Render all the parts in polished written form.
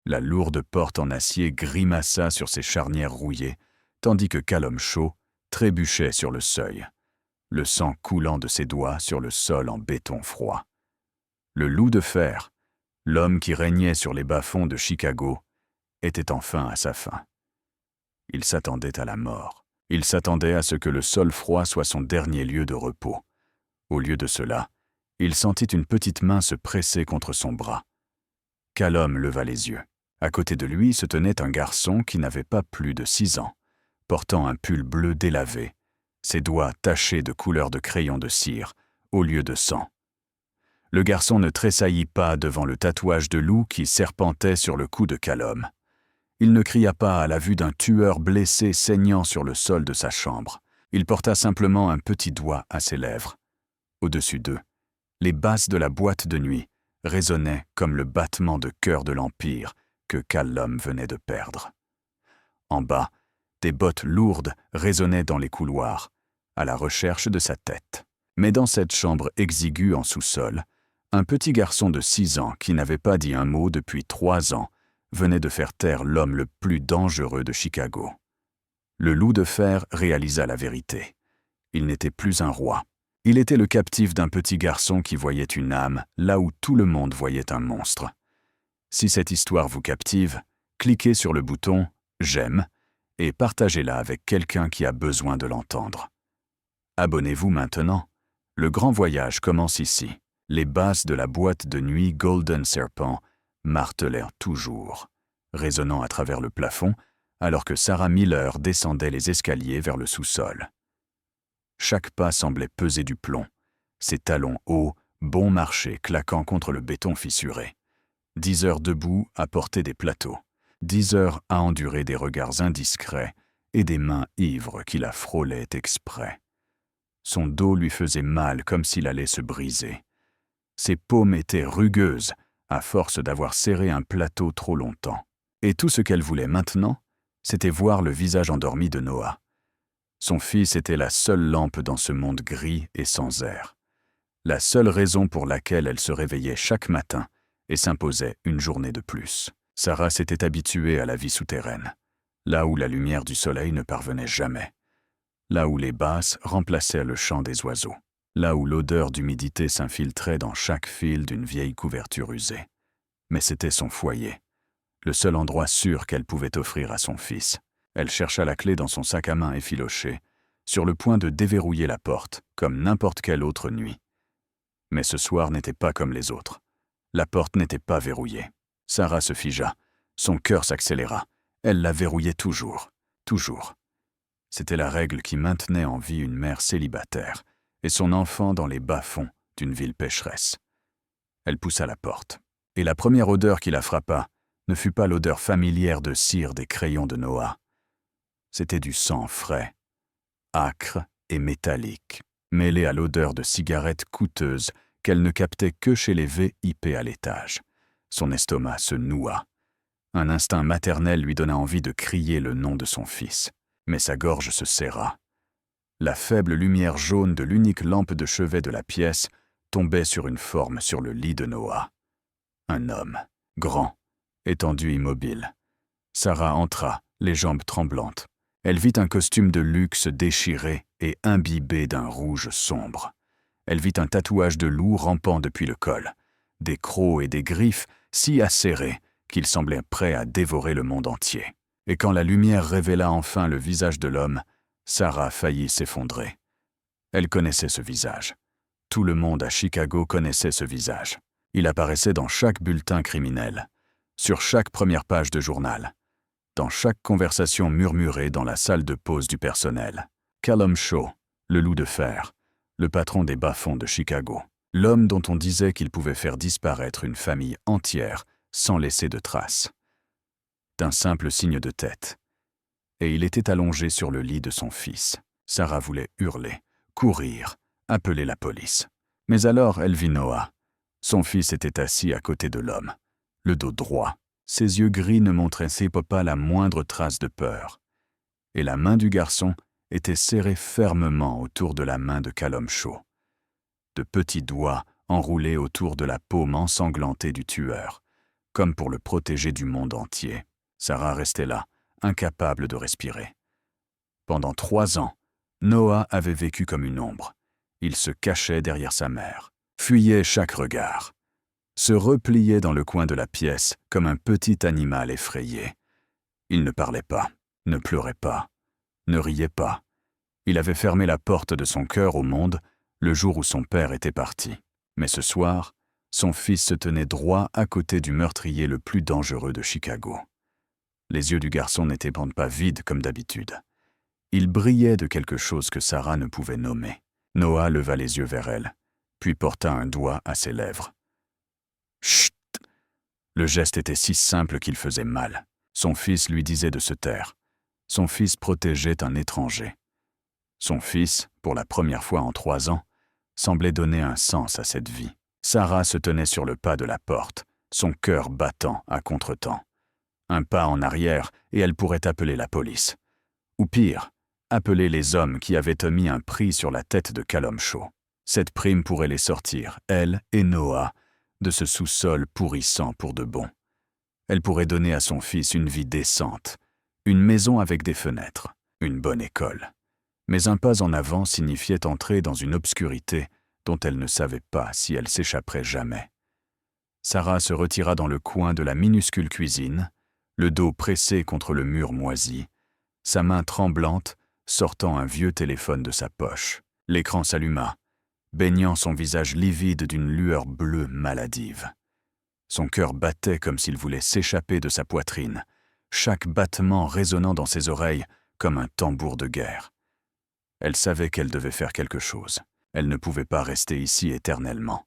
La lourde porte en acier grimaça sur ses charnières rouillées, tandis que Callum Shaw trébuchait sur le seuil, le sang coulant de ses doigts sur le sol en béton froid. Le loup de fer, l'homme qui régnait sur les bas-fonds de Chicago, était enfin à sa fin. Il s'attendait à la mort. Il s'attendait à ce que le sol froid soit son dernier lieu de repos. Au lieu de cela, il sentit une petite main se presser contre son bras. Callum leva les yeux. À côté de lui se tenait un garçon qui n'avait pas plus de 6 ans, portant un pull bleu délavé, ses doigts tachés de couleur de crayon de cire au lieu de sang. Le garçon ne tressaillit pas devant le tatouage de loup qui serpentait sur le cou de Callum. Il ne cria pas à la vue d'un tueur blessé saignant sur le sol de sa chambre. Il porta simplement un petit doigt à ses lèvres. Au-dessus d'eux, les basses de la boîte de nuit résonnaient comme le battement de cœur de l'Empire que Callum venait de perdre. En bas, des bottes lourdes résonnaient dans les couloirs, à la recherche de sa tête. Mais dans cette chambre exiguë en sous-sol, un petit garçon de 6 ans qui n'avait pas dit un mot depuis 3 ans venait de faire taire l'homme le plus dangereux de Chicago. Le loup de fer réalisa la vérité. Il n'était plus un roi. Il était le captif d'un petit garçon qui voyait une âme là où tout le monde voyait un monstre. Si cette histoire vous captive, cliquez sur le bouton « J'aime » et partagez-la avec quelqu'un qui a besoin de l'entendre. Abonnez-vous maintenant. Le grand voyage commence ici. Les basses de la boîte de nuit Golden Serpent martelèrent toujours, résonnant à travers le plafond, alors que Sarah Miller descendait les escaliers vers le sous-sol. Chaque pas semblait peser du plomb, ses talons hauts, bon marché claquant contre le béton fissuré. 10 heures debout à porter des plateaux, 10 heures à endurer des regards indiscrets et des mains ivres qui la frôlaient exprès. Son dos lui faisait mal comme s'il allait se briser. Ses paumes étaient rugueuses, à force d'avoir serré un plateau trop longtemps. Et tout ce qu'elle voulait maintenant, c'était voir le visage endormi de Noah. Son fils était la seule lampe dans ce monde gris et sans air. La seule raison pour laquelle elle se réveillait chaque matin et s'imposait une journée de plus. Sarah s'était habituée à la vie souterraine, là où la lumière du soleil ne parvenait jamais, là où les basses remplaçaient le chant des oiseaux, là où l'odeur d'humidité s'infiltrait dans chaque fil d'une vieille couverture usée. Mais c'était son foyer, le seul endroit sûr qu'elle pouvait offrir à son fils. Elle chercha la clé dans son sac à main effiloché, sur le point de déverrouiller la porte, comme n'importe quelle autre nuit. Mais ce soir n'était pas comme les autres. La porte n'était pas verrouillée. Sarah se figea. Son cœur s'accéléra. Elle la verrouillait toujours, toujours. C'était la règle qui maintenait en vie une mère célibataire et son enfant dans les bas-fonds d'une ville pécheresse. Elle poussa la porte. Et la première odeur qui la frappa ne fut pas l'odeur familière de cire des crayons de Noah. C'était du sang frais, âcre et métallique, mêlé à l'odeur de cigarettes coûteuses qu'elle ne captait que chez les VIP à l'étage. Son estomac se noua. Un instinct maternel lui donna envie de crier le nom de son fils, mais sa gorge se serra. La faible lumière jaune de l'unique lampe de chevet de la pièce tombait sur une forme sur le lit de Noah. Un homme, grand, étendu immobile. Sarah entra, les jambes tremblantes. Elle vit un costume de luxe déchiré et imbibé d'un rouge sombre. Elle vit un tatouage de loup rampant depuis le col, des crocs et des griffes si acérés qu'il semblait prêt à dévorer le monde entier. Et quand la lumière révéla enfin le visage de l'homme, Sarah faillit s'effondrer. Elle connaissait ce visage. Tout le monde à Chicago connaissait ce visage. Il apparaissait dans chaque bulletin criminel, sur chaque première page de journal, dans chaque conversation murmurée dans la salle de pause du personnel. Callum Shaw, le loup de fer, le patron des bas-fonds de Chicago, l'homme dont on disait qu'il pouvait faire disparaître une famille entière sans laisser de traces. D'un simple signe de tête. Et il était allongé sur le lit de son fils. Sarah voulait hurler, courir, appeler la police. Mais alors elle vit Noah. Son fils était assis à côté de l'homme, le dos droit. Ses yeux gris ne montraient pas la moindre trace de peur. Et la main du garçon était serrée fermement autour de la main de Callum Shaw. De petits doigts enroulés autour de la paume ensanglantée du tueur, comme pour le protéger du monde entier. Sarah restait là, incapable de respirer. Pendant 3 ans, Noah avait vécu comme une ombre. Il se cachait derrière sa mère, fuyait chaque regard, se repliait dans le coin de la pièce comme un petit animal effrayé. Il ne parlait pas, ne pleurait pas, ne riait pas. Il avait fermé la porte de son cœur au monde le jour où son père était parti. Mais ce soir, son fils se tenait droit à côté du meurtrier le plus dangereux de Chicago. Les yeux du garçon n'étaient pas vides comme d'habitude. Ils brillaient de quelque chose que Sarah ne pouvait nommer. Noah leva les yeux vers elle, puis porta un doigt à ses lèvres. Chut! Le geste était si simple qu'il faisait mal. Son fils lui disait de se taire. Son fils protégeait un étranger. Son fils, pour la première fois en 3 ans, semblait donner un sens à cette vie. Sarah se tenait sur le pas de la porte, son cœur battant à contretemps. Un pas en arrière et elle pourrait appeler la police. Ou pire, appeler les hommes qui avaient mis un prix sur la tête de Callum Shaw. Cette prime pourrait les sortir, elle et Noah, de ce sous-sol pourrissant pour de bon. Elle pourrait donner à son fils une vie décente, une maison avec des fenêtres, une bonne école. Mais un pas en avant signifiait entrer dans une obscurité dont elle ne savait pas si elle s'échapperait jamais. Sarah se retira dans le coin de la minuscule cuisine, le dos pressé contre le mur moisi, sa main tremblante sortant un vieux téléphone de sa poche. L'écran s'alluma, baignant son visage livide d'une lueur bleue maladive. Son cœur battait comme s'il voulait s'échapper de sa poitrine, chaque battement résonnant dans ses oreilles comme un tambour de guerre. Elle savait qu'elle devait faire quelque chose. Elle ne pouvait pas rester ici éternellement.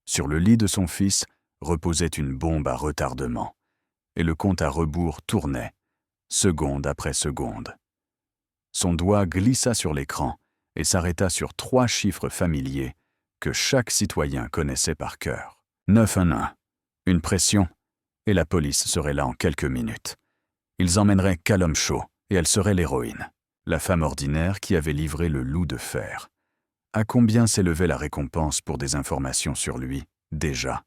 Sur le lit de son fils reposait une bombe à retardement, et le compte à rebours tournait, seconde après seconde. Son doigt glissa sur l'écran et s'arrêta sur 3 chiffres familiers que chaque citoyen connaissait par cœur. 911. Une pression, et la police serait là en quelques minutes. Ils emmèneraient Callum Shaw, et elle serait l'héroïne, la femme ordinaire qui avait livré le loup de fer. À combien s'élevait la récompense pour des informations sur lui, déjà?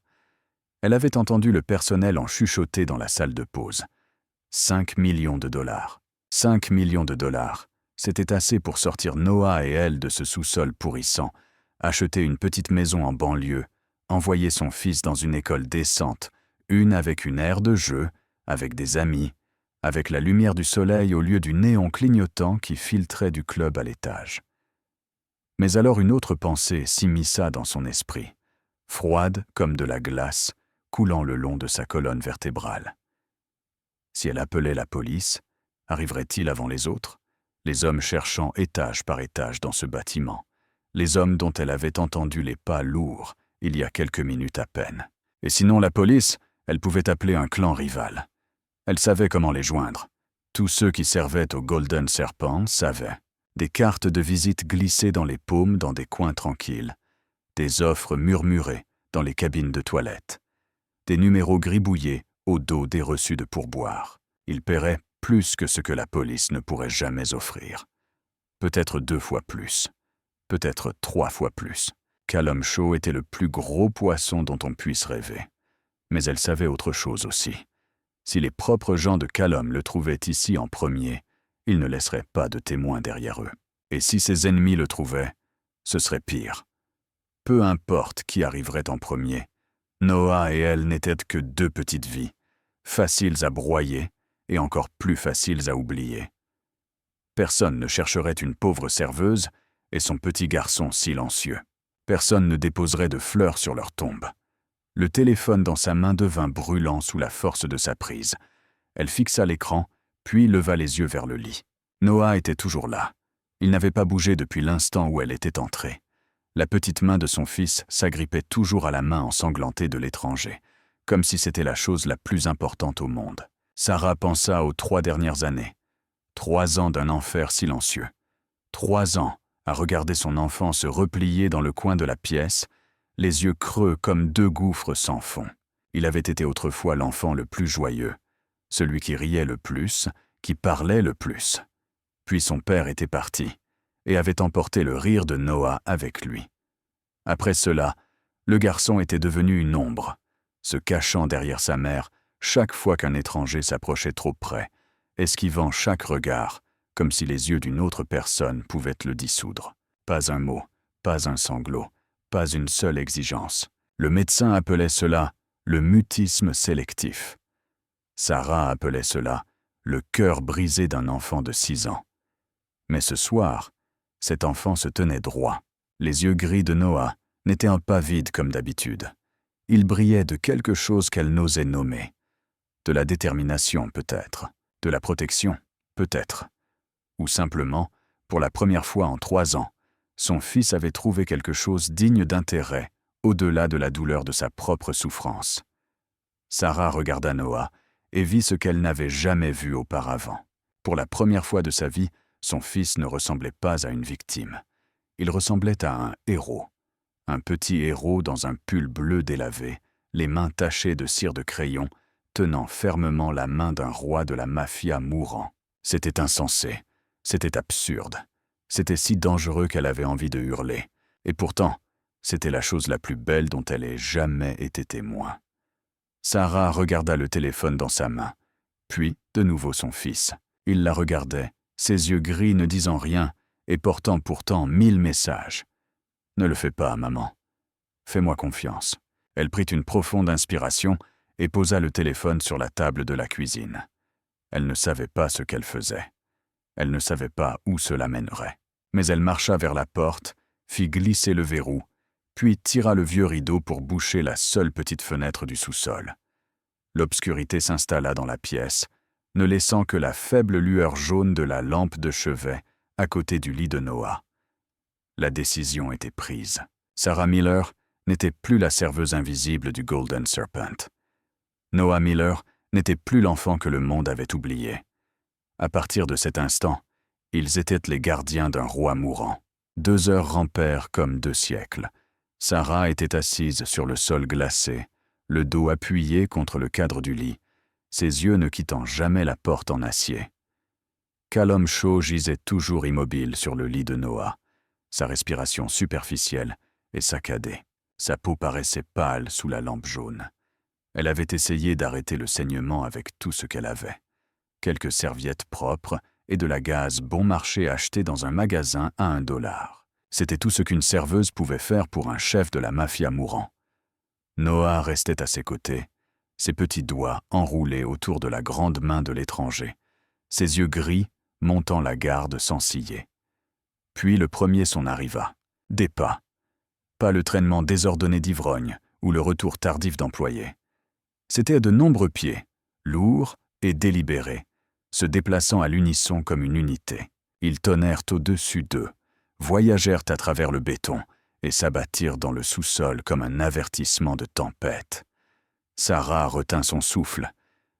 Elle avait entendu le personnel en chuchoter dans la salle de pause. 5 millions de dollars. 5 millions de dollars. C'était assez pour sortir Noah et elle de ce sous-sol pourrissant, acheter une petite maison en banlieue, envoyer son fils dans une école décente, une avec une aire de jeu, avec des amis, avec la lumière du soleil au lieu du néon clignotant qui filtrait du club à l'étage. Mais alors une autre pensée s'immisça dans son esprit, froide comme de la glace, coulant le long de sa colonne vertébrale. Si elle appelait la police, arriverait-il avant les autres? Les hommes cherchant étage par étage dans ce bâtiment, les hommes dont elle avait entendu les pas lourds il y a quelques minutes à peine. Et sinon la police, elle pouvait appeler un clan rival. Elle savait comment les joindre. Tous ceux qui servaient au Golden Serpent savaient. Des cartes de visite glissées dans les paumes dans des coins tranquilles. Des offres murmurées dans les cabines de toilette. Des numéros gribouillés au dos des reçus de pourboire. Ils paieraient plus que ce que la police ne pourrait jamais offrir. Peut-être 2 fois plus. Peut-être 3 fois plus. Callum Shaw était le plus gros poisson dont on puisse rêver. Mais elle savait autre chose aussi. Si les propres gens de Callum le trouvaient ici en premier, ils ne laisseraient pas de témoins derrière eux. Et si ses ennemis le trouvaient, ce serait pire. Peu importe qui arriverait en premier, Noah et elle n'étaient que 2 petites vies, faciles à broyer et encore plus faciles à oublier. Personne ne chercherait une pauvre serveuse et son petit garçon silencieux. Personne ne déposerait de fleurs sur leur tombe. Le téléphone dans sa main devint brûlant sous la force de sa prise. Elle fixa l'écran, puis leva les yeux vers le lit. Noah était toujours là. Il n'avait pas bougé depuis l'instant où elle était entrée. La petite main de son fils s'agrippait toujours à la main ensanglantée de l'étranger, comme si c'était la chose la plus importante au monde. Sarah pensa aux 3 dernières années. 3 ans d'un enfer silencieux. 3 ans à regarder son enfant se replier dans le coin de la pièce, les yeux creux comme 2 gouffres sans fond. Il avait été autrefois l'enfant le plus joyeux, celui qui riait le plus, qui parlait le plus. Puis son père était parti et avait emporté le rire de Noah avec lui. Après cela, le garçon était devenu une ombre, se cachant derrière sa mère chaque fois qu'un étranger s'approchait trop près, esquivant chaque regard, comme si les yeux d'une autre personne pouvaient le dissoudre. Pas un mot, pas un sanglot, pas une seule exigence. Le médecin appelait cela le mutisme sélectif. Sarah appelait cela le cœur brisé d'un enfant de 6 ans. Mais ce soir, cet enfant se tenait droit. Les yeux gris de Noah n'étaient pas vides comme d'habitude. Ils brillaient de quelque chose qu'elle n'osait nommer. De la détermination peut-être, de la protection peut-être. Ou simplement, pour la première fois en 3 ans, son fils avait trouvé quelque chose digne d'intérêt au-delà de la douleur de sa propre souffrance. Sarah regarda Noah et vit ce qu'elle n'avait jamais vu auparavant. Pour la première fois de sa vie, son fils ne ressemblait pas à une victime. Il ressemblait à un héros. Un petit héros dans un pull bleu délavé, les mains tachées de cire de crayon, tenant fermement la main d'un roi de la mafia mourant. C'était insensé, c'était absurde, c'était si dangereux qu'elle avait envie de hurler. Et pourtant, c'était la chose la plus belle dont elle ait jamais été témoin. Sarah regarda le téléphone dans sa main, puis de nouveau son fils. Il la regardait, ses yeux gris ne disant rien et portant pourtant 1000 messages. « Ne le fais pas, maman. Fais-moi confiance. » Elle prit une profonde inspiration et posa le téléphone sur la table de la cuisine. Elle ne savait pas ce qu'elle faisait. Elle ne savait pas où cela mènerait. Mais elle marcha vers la porte, fit glisser le verrou, puis tira le vieux rideau pour boucher la seule petite fenêtre du sous-sol. L'obscurité s'installa dans la pièce, ne laissant que la faible lueur jaune de la lampe de chevet à côté du lit de Noah. La décision était prise. Sarah Miller n'était plus la serveuse invisible du Golden Serpent. Noah Miller n'était plus l'enfant que le monde avait oublié. À partir de cet instant, ils étaient les gardiens d'un roi mourant. 2 heures rampèrent comme 2 siècles. Sarah était assise sur le sol glacé, le dos appuyé contre le cadre du lit, ses yeux ne quittant jamais la porte en acier. Callum Shaw gisait toujours immobile sur le lit de Noah, sa respiration superficielle et saccadée. Sa peau paraissait pâle sous la lampe jaune. Elle avait essayé d'arrêter le saignement avec tout ce qu'elle avait. Quelques serviettes propres et de la gaze bon marché achetée dans un magasin à $1. C'était tout ce qu'une serveuse pouvait faire pour un chef de la mafia mourant. Noah restait à ses côtés, ses petits doigts enroulés autour de la grande main de l'étranger, ses yeux gris montant la garde sans ciller. Puis le premier son arriva. Des pas. Pas le traînement désordonné d'ivrogne ou le retour tardif d'employés. C'étaient de nombreux pieds, lourds et délibérés, se déplaçant à l'unisson comme une unité. Ils tonnèrent au-dessus d'eux, voyagèrent à travers le béton et s'abattirent dans le sous-sol comme un avertissement de tempête. Sarah retint son souffle.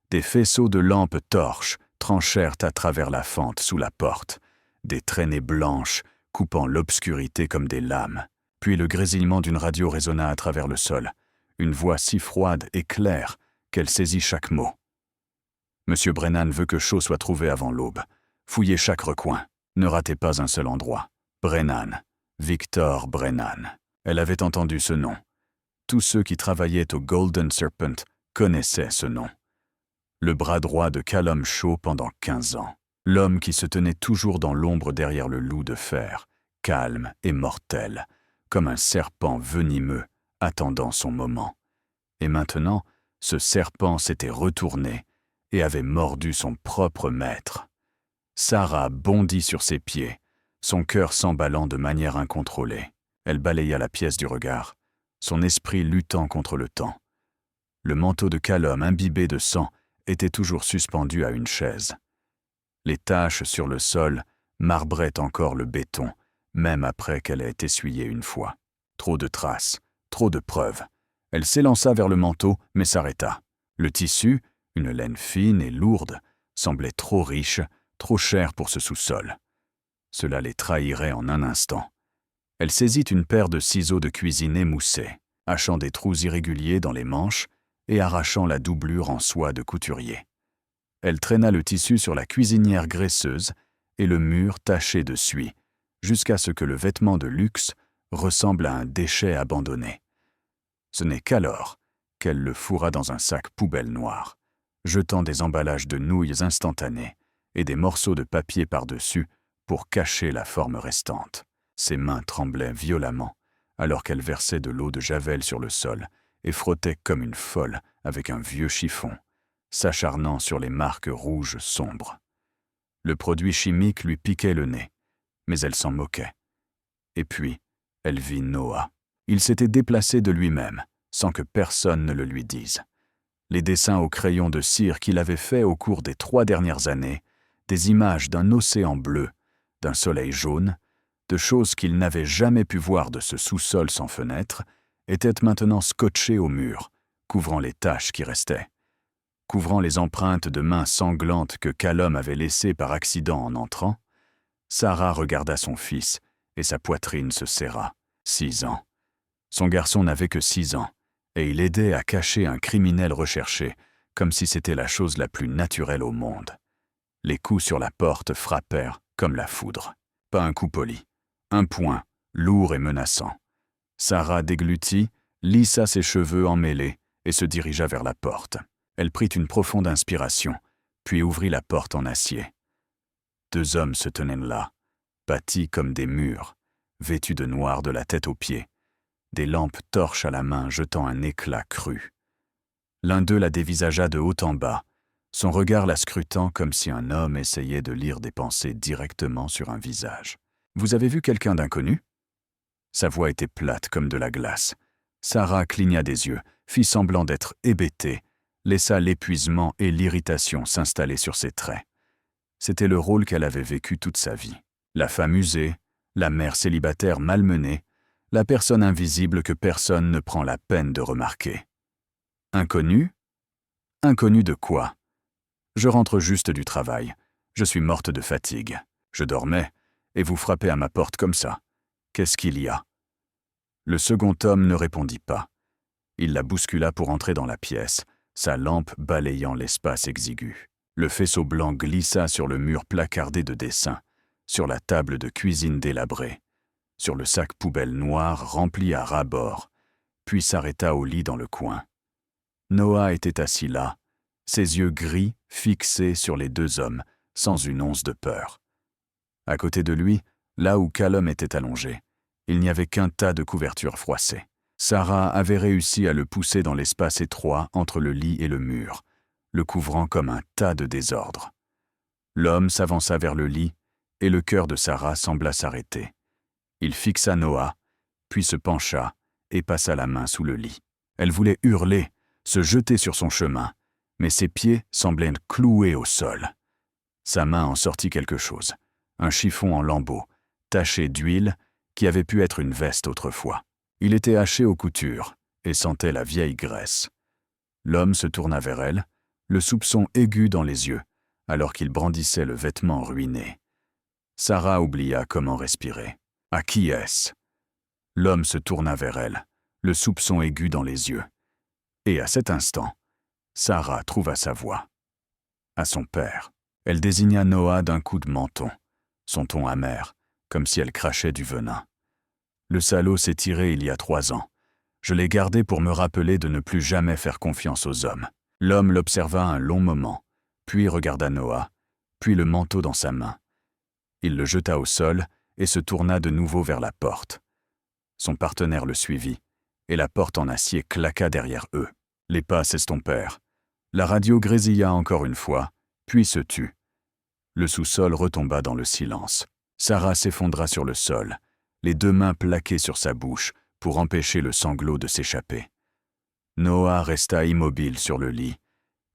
Des faisceaux de lampes torches tranchèrent à travers la fente sous la porte, des traînées blanches coupant l'obscurité comme des lames. Puis le grésillement d'une radio résonna à travers le sol, une voix si froide et claire qu'elle saisit chaque mot. « Monsieur Brennan veut que Shaw soit trouvé avant l'aube. Fouillez chaque recoin. Ne ratez pas un seul endroit. Brennan. Victor Brennan. » Elle avait entendu ce nom. Tous ceux qui travaillaient au Golden Serpent connaissaient ce nom. Le bras droit de Callum Shaw pendant 15 ans. L'homme qui se tenait toujours dans l'ombre derrière le loup de fer, calme et mortel, comme un serpent venimeux attendant son moment. Et maintenant, ce serpent s'était retourné et avait mordu son propre maître. Sarah bondit sur ses pieds, son cœur s'emballant de manière incontrôlée. Elle balaya la pièce du regard, son esprit luttant contre le temps. Le manteau de Callum imbibé de sang était toujours suspendu à une chaise. Les taches sur le sol marbraient encore le béton, même après qu'elle ait essuyé une fois. Trop de traces, trop de preuves. Elle s'élança vers le manteau, mais s'arrêta. Le tissu, une laine fine et lourde, semblait trop riche, trop cher pour ce sous-sol. Cela les trahirait en un instant. Elle saisit une paire de ciseaux de cuisine émoussés, hachant des trous irréguliers dans les manches et arrachant la doublure en soie de couturier. Elle traîna le tissu sur la cuisinière graisseuse et le mur taché de suie, jusqu'à ce que le vêtement de luxe ressemble à un déchet abandonné. Ce n'est qu'alors qu'elle le fourra dans un sac poubelle noir, jetant des emballages de nouilles instantanées et des morceaux de papier par-dessus pour cacher la forme restante. Ses mains tremblaient violemment alors qu'elle versait de l'eau de javel sur le sol et frottait comme une folle avec un vieux chiffon, s'acharnant sur les marques rouges sombres. Le produit chimique lui piquait le nez, mais elle s'en moquait. Et puis, elle vit Noah. Il s'était déplacé de lui-même, sans que personne ne le lui dise. Les dessins au crayon de cire qu'il avait faits au cours des 3 dernières années, des images d'un océan bleu, d'un soleil jaune, de choses qu'il n'avait jamais pu voir de ce sous-sol sans fenêtre, étaient maintenant scotchées au mur, couvrant les taches qui restaient. Couvrant les empreintes de mains sanglantes que Callum avait laissées par accident en entrant, Sarah regarda son fils et sa poitrine se serra. 6 ans. Son garçon n'avait que 6 ans, et il aidait à cacher un criminel recherché, comme si c'était la chose la plus naturelle au monde. Les coups sur la porte frappèrent comme la foudre. Pas un coup poli, un poing, lourd et menaçant. Sarah déglutit, lissa ses cheveux emmêlés et se dirigea vers la porte. Elle prit une profonde inspiration, puis ouvrit la porte en acier. 2 hommes se tenaient là, bâtis comme des murs, vêtus de noir de la tête aux pieds, des lampes torches à la main jetant un éclat cru. L'un d'eux la dévisagea de haut en bas, son regard la scrutant comme si un homme essayait de lire des pensées directement sur un visage. « Vous avez vu quelqu'un d'inconnu » Sa voix était plate comme de la glace. Sarah cligna des yeux, fit semblant d'être hébétée, laissa l'épuisement et l'irritation s'installer sur ses traits. C'était le rôle qu'elle avait vécu toute sa vie. La femme usée, la mère célibataire malmenée, la personne invisible que personne ne prend la peine de remarquer. Inconnu ? Inconnu de quoi ? Je rentre juste du travail. Je suis morte de fatigue. Je dormais, et vous frappez à ma porte comme ça. Qu'est-ce qu'il y a ? Le second homme ne répondit pas. Il la bouscula pour entrer dans la pièce, sa lampe balayant l'espace exigu. Le faisceau blanc glissa sur le mur placardé de dessins, sur la table de cuisine délabrée, sur le sac poubelle noir rempli à ras-bord, puis s'arrêta au lit dans le coin. Noah était assis là, ses yeux gris fixés sur les 2 hommes, sans une once de peur. À côté de lui, là où Callum était allongé, il n'y avait qu'un tas de couvertures froissées. Sarah avait réussi à le pousser dans l'espace étroit entre le lit et le mur, le couvrant comme un tas de désordre. L'homme s'avança vers le lit, et le cœur de Sarah sembla s'arrêter. Il fixa Noah, puis se pencha et passa la main sous le lit. Elle voulait hurler, se jeter sur son chemin, mais ses pieds semblaient cloués au sol. Sa main en sortit quelque chose, un chiffon en lambeaux, taché d'huile, qui avait pu être une veste autrefois. Il était haché aux coutures et sentait la vieille graisse. L'homme se tourna vers elle, le soupçon aigu dans les yeux, alors qu'il brandissait le vêtement ruiné. Sarah oublia comment respirer. À qui est-ce ? L'homme se tourna vers elle, le soupçon aigu dans les yeux. Et à cet instant, Sarah trouva sa voix. À son père. Elle désigna Noah d'un coup de menton, son ton amer, comme si elle crachait du venin. Le salaud s'est tiré il y a 3 ans. Je l'ai gardé pour me rappeler de ne plus jamais faire confiance aux hommes. L'homme l'observa un long moment, puis regarda Noah, puis le manteau dans sa main. Il le jeta au sol et se tourna de nouveau vers la porte. Son partenaire le suivit, et la porte en acier claqua derrière eux. Les pas s'estompèrent. La radio grésilla encore une fois, puis se tut. Le sous-sol retomba dans le silence. Sarah s'effondra sur le sol, les 2 mains plaquées sur sa bouche pour empêcher le sanglot de s'échapper. Noah resta immobile sur le lit,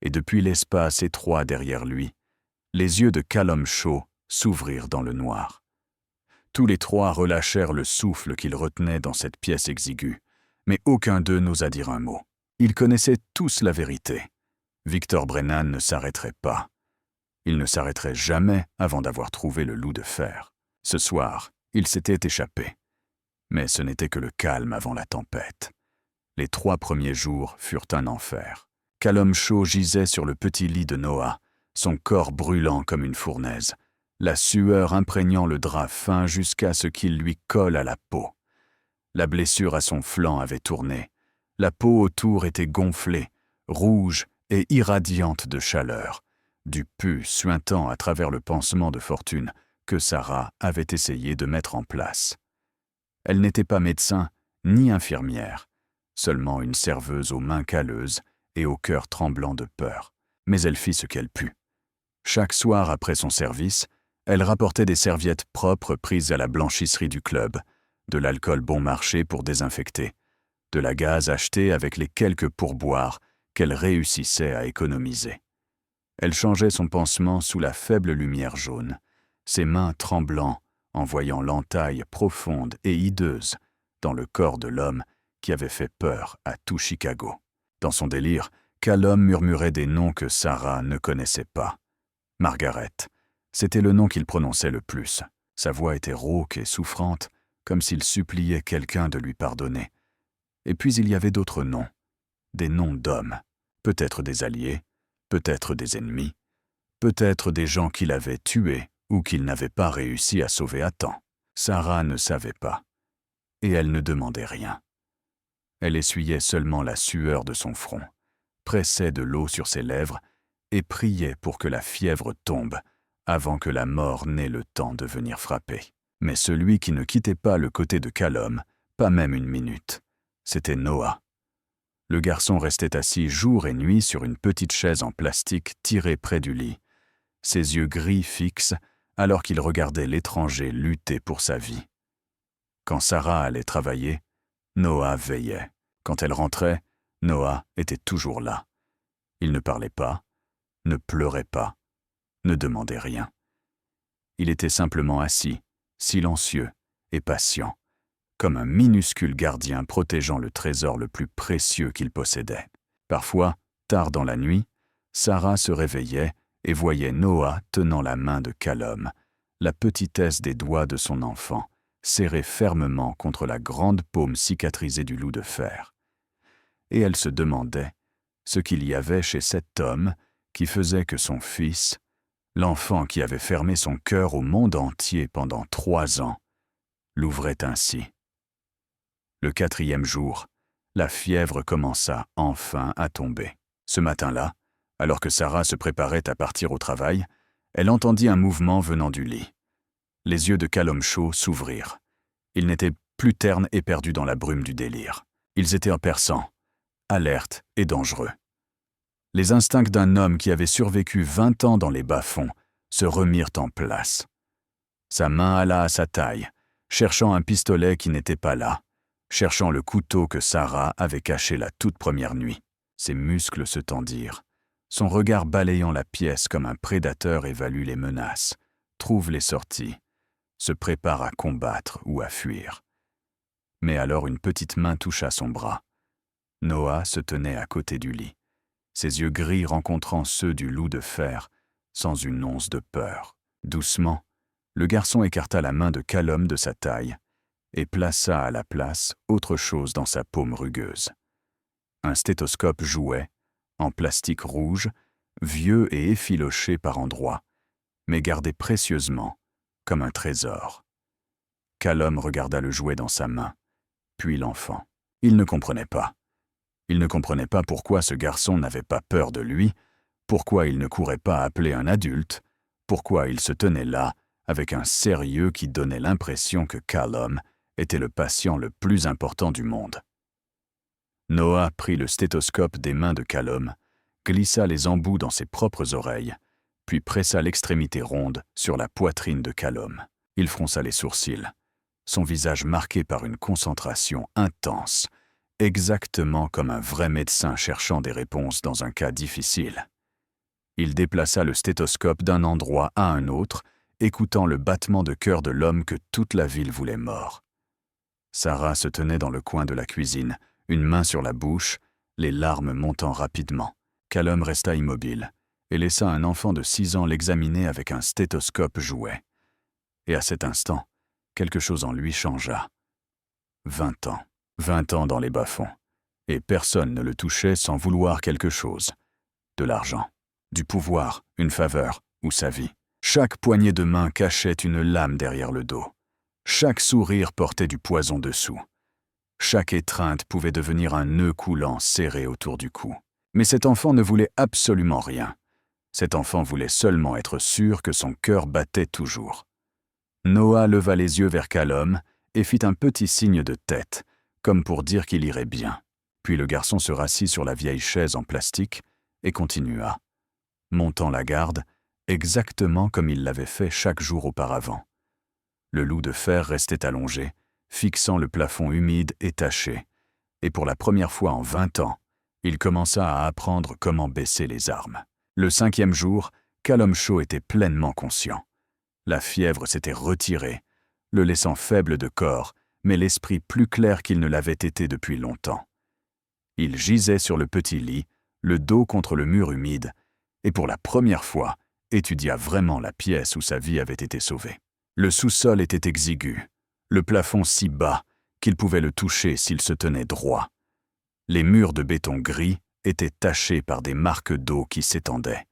et depuis l'espace étroit derrière lui, les yeux de Callum Shaw s'ouvrirent dans le noir. Tous les 3 relâchèrent le souffle qu'ils retenaient dans cette pièce exiguë, mais aucun d'eux n'osa dire un mot. Ils connaissaient tous la vérité. Victor Brennan ne s'arrêterait pas. Il ne s'arrêterait jamais avant d'avoir trouvé le loup de fer. Ce soir, il s'était échappé. Mais ce n'était que le calme avant la tempête. Les 3 premiers jours furent un enfer. Callum Shaw gisait sur le petit lit de Noah, son corps brûlant comme une fournaise, la sueur imprégnant le drap fin jusqu'à ce qu'il lui colle à la peau. La blessure à son flanc avait tourné, La peau autour était gonflée, rouge et irradiante de chaleur, du pus suintant à travers le pansement de fortune que Sarah avait essayé de mettre en place. Elle n'était pas médecin ni infirmière, seulement une serveuse aux mains calleuses et au cœur tremblant de peur. Mais elle fit ce qu'elle put. Chaque soir après son service, elle rapportait des serviettes propres prises à la blanchisserie du club, de l'alcool bon marché pour désinfecter, de la gaze achetée avec les quelques pourboires qu'elle réussissait à économiser. Elle changeait son pansement sous la faible lumière jaune, ses mains tremblant en voyant l'entaille profonde et hideuse dans le corps de l'homme qui avait fait peur à tout Chicago. Dans son délire, Callum murmurait des noms que Sarah ne connaissait pas. Margaret, c'était le nom qu'il prononçait le plus. Sa voix était rauque et souffrante, comme s'il suppliait quelqu'un de lui pardonner. Et puis il y avait d'autres noms, des noms d'hommes, peut-être des alliés, peut-être des ennemis, peut-être des gens qu'il avait tués ou qu'il n'avait pas réussi à sauver à temps. Sarah ne savait pas, et elle ne demandait rien. Elle essuyait seulement la sueur de son front, pressait de l'eau sur ses lèvres et priait pour que la fièvre tombe avant que la mort n'ait le temps de venir frapper. Mais celui qui ne quittait pas le côté de Callum, pas même une minute, c'était Noah. Le garçon restait assis jour et nuit sur une petite chaise en plastique tirée près du lit, ses yeux gris fixes alors qu'il regardait l'étranger lutter pour sa vie. Quand Sarah allait travailler, Noah veillait. Quand elle rentrait, Noah était toujours là. Il ne parlait pas, ne pleurait pas, ne demandait rien. Il était simplement assis, silencieux et patient, comme un minuscule gardien protégeant le trésor le plus précieux qu'il possédait. Parfois, tard dans la nuit, Sarah se réveillait et voyait Noah tenant la main de Callum, la petitesse des doigts de son enfant, serrée fermement contre la grande paume cicatrisée du loup de fer. Et elle se demandait ce qu'il y avait chez cet homme qui faisait que son fils, l'enfant qui avait fermé son cœur au monde entier pendant 3 ans, l'ouvrait ainsi. Le 4e jour, la fièvre commença enfin à tomber. Ce matin-là, alors que Sarah se préparait à partir au travail, elle entendit un mouvement venant du lit. Les yeux de Callum Shaw s'ouvrirent. Il n'était plus terne et perdu dans la brume du délire. Ils étaient perçants, alertes et dangereux. Les instincts d'un homme qui avait survécu 20 ans dans les bas-fonds se remirent en place. Sa main alla à sa taille, cherchant un pistolet qui n'était pas là, cherchant le couteau que Sarah avait caché la toute première nuit. Ses muscles se tendirent. Son regard balayant la pièce comme un prédateur évalue les menaces, trouve les sorties, se prépare à combattre ou à fuir. Mais alors une petite main toucha son bras. Noah se tenait à côté du lit, ses yeux gris rencontrant ceux du loup de fer, sans une once de peur. Doucement, le garçon écarta la main de Callum de sa taille et plaça à la place autre chose dans sa paume rugueuse. Un stéthoscope jouait, en plastique rouge, vieux et effiloché par endroits, mais gardé précieusement, comme un trésor. Callum regarda le jouet dans sa main, puis l'enfant. Il ne comprenait pas. Il ne comprenait pas pourquoi ce garçon n'avait pas peur de lui, pourquoi il ne courait pas appeler un adulte, pourquoi il se tenait là avec un sérieux qui donnait l'impression que Callum était le patient le plus important du monde. Noah prit le stéthoscope des mains de Callum, glissa les embouts dans ses propres oreilles, puis pressa l'extrémité ronde sur la poitrine de Callum. Il fronça les sourcils, son visage marqué par une concentration intense, exactement comme un vrai médecin cherchant des réponses dans un cas difficile. Il déplaça le stéthoscope d'un endroit à un autre, écoutant le battement de cœur de l'homme que toute la ville voulait mort. Sarah se tenait dans le coin de la cuisine, une main sur la bouche, les larmes montant rapidement. Callum resta immobile et laissa un enfant de 6 ans l'examiner avec un stéthoscope jouet. Et à cet instant, quelque chose en lui changea. 20 ans. 20 ans dans les bas-fonds. Et personne ne le touchait sans vouloir quelque chose. De l'argent, du pouvoir, une faveur ou sa vie. Chaque poignée de main cachait une lame derrière le dos. Chaque sourire portait du poison dessous. Chaque étreinte pouvait devenir un nœud coulant serré autour du cou. Mais cet enfant ne voulait absolument rien. Cet enfant voulait seulement être sûr que son cœur battait toujours. Noah leva les yeux vers Callum et fit un petit signe de tête, comme pour dire qu'il irait bien. Puis le garçon se rassit sur la vieille chaise en plastique et continua, montant la garde, exactement comme il l'avait fait chaque jour auparavant. Le loup de fer restait allongé, fixant le plafond humide et taché, et pour la première fois en 20 ans, il commença à apprendre comment baisser les armes. Le 5e jour, Callum Shaw était pleinement conscient. La fièvre s'était retirée, le laissant faible de corps, mais l'esprit plus clair qu'il ne l'avait été depuis longtemps. Il gisait sur le petit lit, le dos contre le mur humide, et pour la première fois, étudia vraiment la pièce où sa vie avait été sauvée. Le sous-sol était exigu, le plafond si bas qu'il pouvait le toucher s'il se tenait droit. Les murs de béton gris étaient tachés par des marques d'eau qui s'étendaient.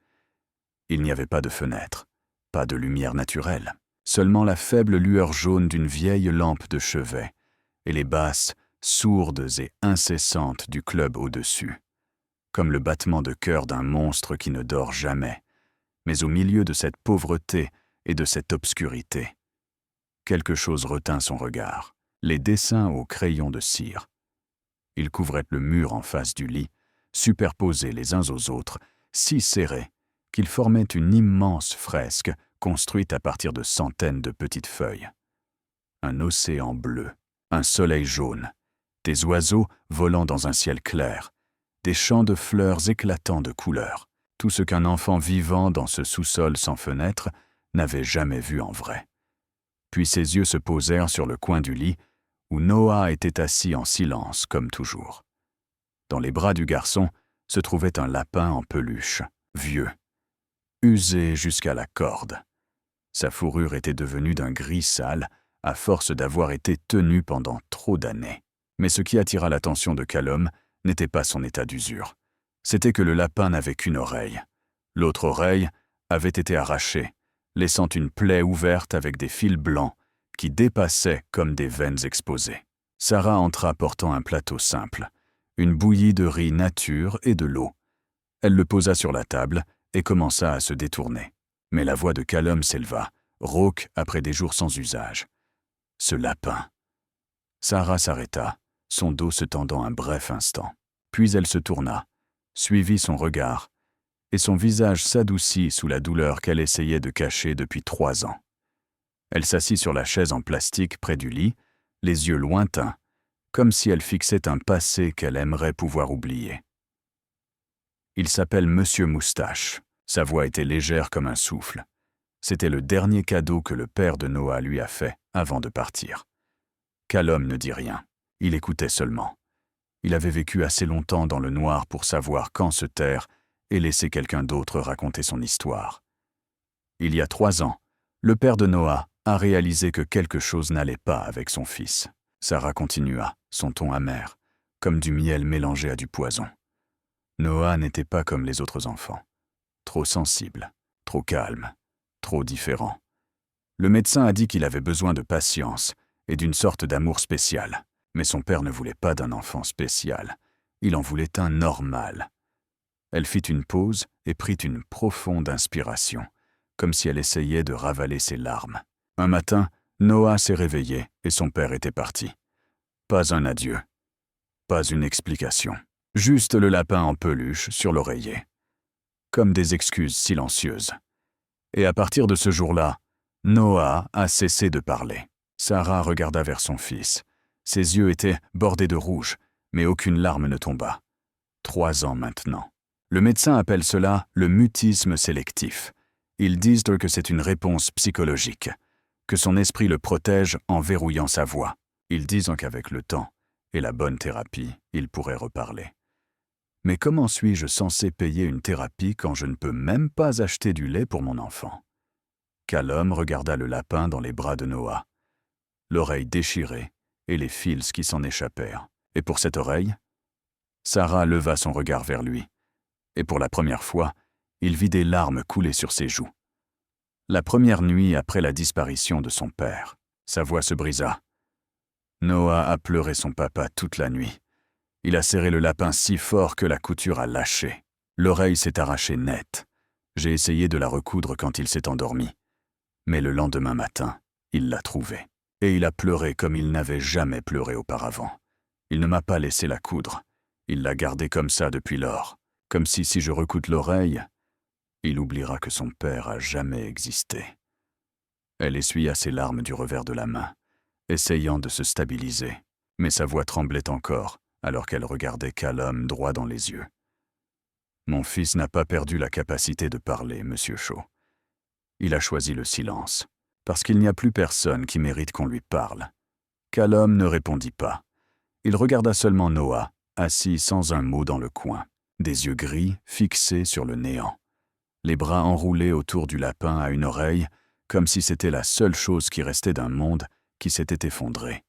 Il n'y avait pas de fenêtre, pas de lumière naturelle, seulement la faible lueur jaune d'une vieille lampe de chevet et les basses, sourdes et incessantes du club au-dessus, comme le battement de cœur d'un monstre qui ne dort jamais, mais au milieu de cette pauvreté et de cette obscurité. Quelque chose retint son regard, les dessins au crayon de cire. Ils couvraient le mur en face du lit, superposés les uns aux autres, si serrés qu'ils formaient une immense fresque construite à partir de centaines de petites feuilles. Un océan bleu, un soleil jaune, des oiseaux volant dans un ciel clair, des champs de fleurs éclatants de couleurs, tout ce qu'un enfant vivant dans ce sous-sol sans fenêtre n'avait jamais vu en vrai. Puis ses yeux se posèrent sur le coin du lit, où Noah était assis en silence comme toujours. Dans les bras du garçon se trouvait un lapin en peluche, vieux, usé jusqu'à la corde. Sa fourrure était devenue d'un gris sale, à force d'avoir été tenue pendant trop d'années. Mais ce qui attira l'attention de Callum n'était pas son état d'usure. C'était que le lapin n'avait qu'une oreille. L'autre oreille avait été arrachée, laissant une plaie ouverte avec des fils blancs qui dépassaient comme des veines exposées. Sarah entra portant un plateau simple, une bouillie de riz nature et de l'eau. Elle le posa sur la table et commença à se détourner. Mais la voix de Callum s'éleva, rauque après des jours sans usage. Ce lapin. Sarah s'arrêta, son dos se tendant un bref instant. Puis elle se tourna, suivit son regard, et son visage s'adoucit sous la douleur qu'elle essayait de cacher depuis 3 ans. Elle s'assit sur la chaise en plastique près du lit, les yeux lointains, comme si elle fixait un passé qu'elle aimerait pouvoir oublier. Il s'appelle Monsieur Moustache. Sa voix était légère comme un souffle. C'était le dernier cadeau que le père de Noah lui a fait avant de partir. Callum ne dit rien. Il écoutait seulement. Il avait vécu assez longtemps dans le noir pour savoir quand se taire et laisser quelqu'un d'autre raconter son histoire. Il y a 3 ans, le père de Noah a réalisé que quelque chose n'allait pas avec son fils. Sarah continua, son ton amer, comme du miel mélangé à du poison. Noah n'était pas comme les autres enfants. Trop sensible, trop calme, trop différent. Le médecin a dit qu'il avait besoin de patience et d'une sorte d'amour spécial. Mais son père ne voulait pas d'un enfant spécial. Il en voulait un normal. Elle fit une pause et prit une profonde inspiration, comme si elle essayait de ravaler ses larmes. Un matin, Noah s'est réveillé et son père était parti. Pas un adieu. Pas une explication. Juste le lapin en peluche sur l'oreiller. Comme des excuses silencieuses. Et à partir de ce jour-là, Noah a cessé de parler. Sarah regarda vers son fils. Ses yeux étaient bordés de rouge, mais aucune larme ne tomba. 3 ans maintenant. Le médecin appelle cela le mutisme sélectif. Ils disent que c'est une réponse psychologique, que son esprit le protège en verrouillant sa voix. Ils disent qu'avec le temps et la bonne thérapie, il pourrait reparler. Mais comment suis-je censé payer une thérapie quand je ne peux même pas acheter du lait pour mon enfant? Callum regarda le lapin dans les bras de Noah, l'oreille déchirée et les fils qui s'en échappèrent. Et pour cette oreille? Sarah leva son regard vers lui, et pour la première fois, il vit des larmes couler sur ses joues. La première nuit après la disparition de son père, sa voix se brisa. « Noah a pleuré son papa toute la nuit. Il a serré le lapin si fort que la couture a lâché. L'oreille s'est arrachée net. J'ai essayé de la recoudre quand il s'est endormi. Mais le lendemain matin, il l'a trouvée. Et il a pleuré comme il n'avait jamais pleuré auparavant. Il ne m'a pas laissé la coudre. Il l'a gardée comme ça depuis lors. Comme si je recoute l'oreille, il oubliera que son père a jamais existé. Elle essuya ses larmes du revers de la main, essayant de se stabiliser. Mais sa voix tremblait encore, alors qu'elle regardait Callum droit dans les yeux. Mon fils n'a pas perdu la capacité de parler, Monsieur Shaw. Il a choisi le silence, parce qu'il n'y a plus personne qui mérite qu'on lui parle. Callum ne répondit pas. Il regarda seulement Noah, assis sans un mot dans le coin, des yeux gris fixés sur le néant, les bras enroulés autour du lapin à une oreille, comme si c'était la seule chose qui restait d'un monde qui s'était effondré.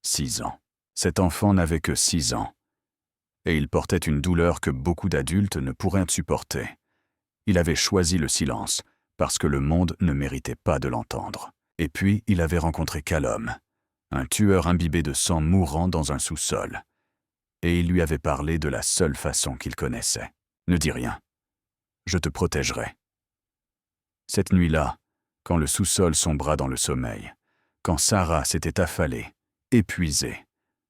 6 ans. Cet enfant n'avait que 6 ans. Et il portait une douleur que beaucoup d'adultes ne pourraient supporter. Il avait choisi le silence, parce que le monde ne méritait pas de l'entendre. Et puis, il avait rencontré Callum, un tueur imbibé de sang mourant dans un sous-sol. Et il lui avait parlé de la seule façon qu'il connaissait. « Ne dis rien. Je te protégerai. » Cette nuit-là, quand le sous-sol sombra dans le sommeil, quand Sarah s'était affalée, épuisée,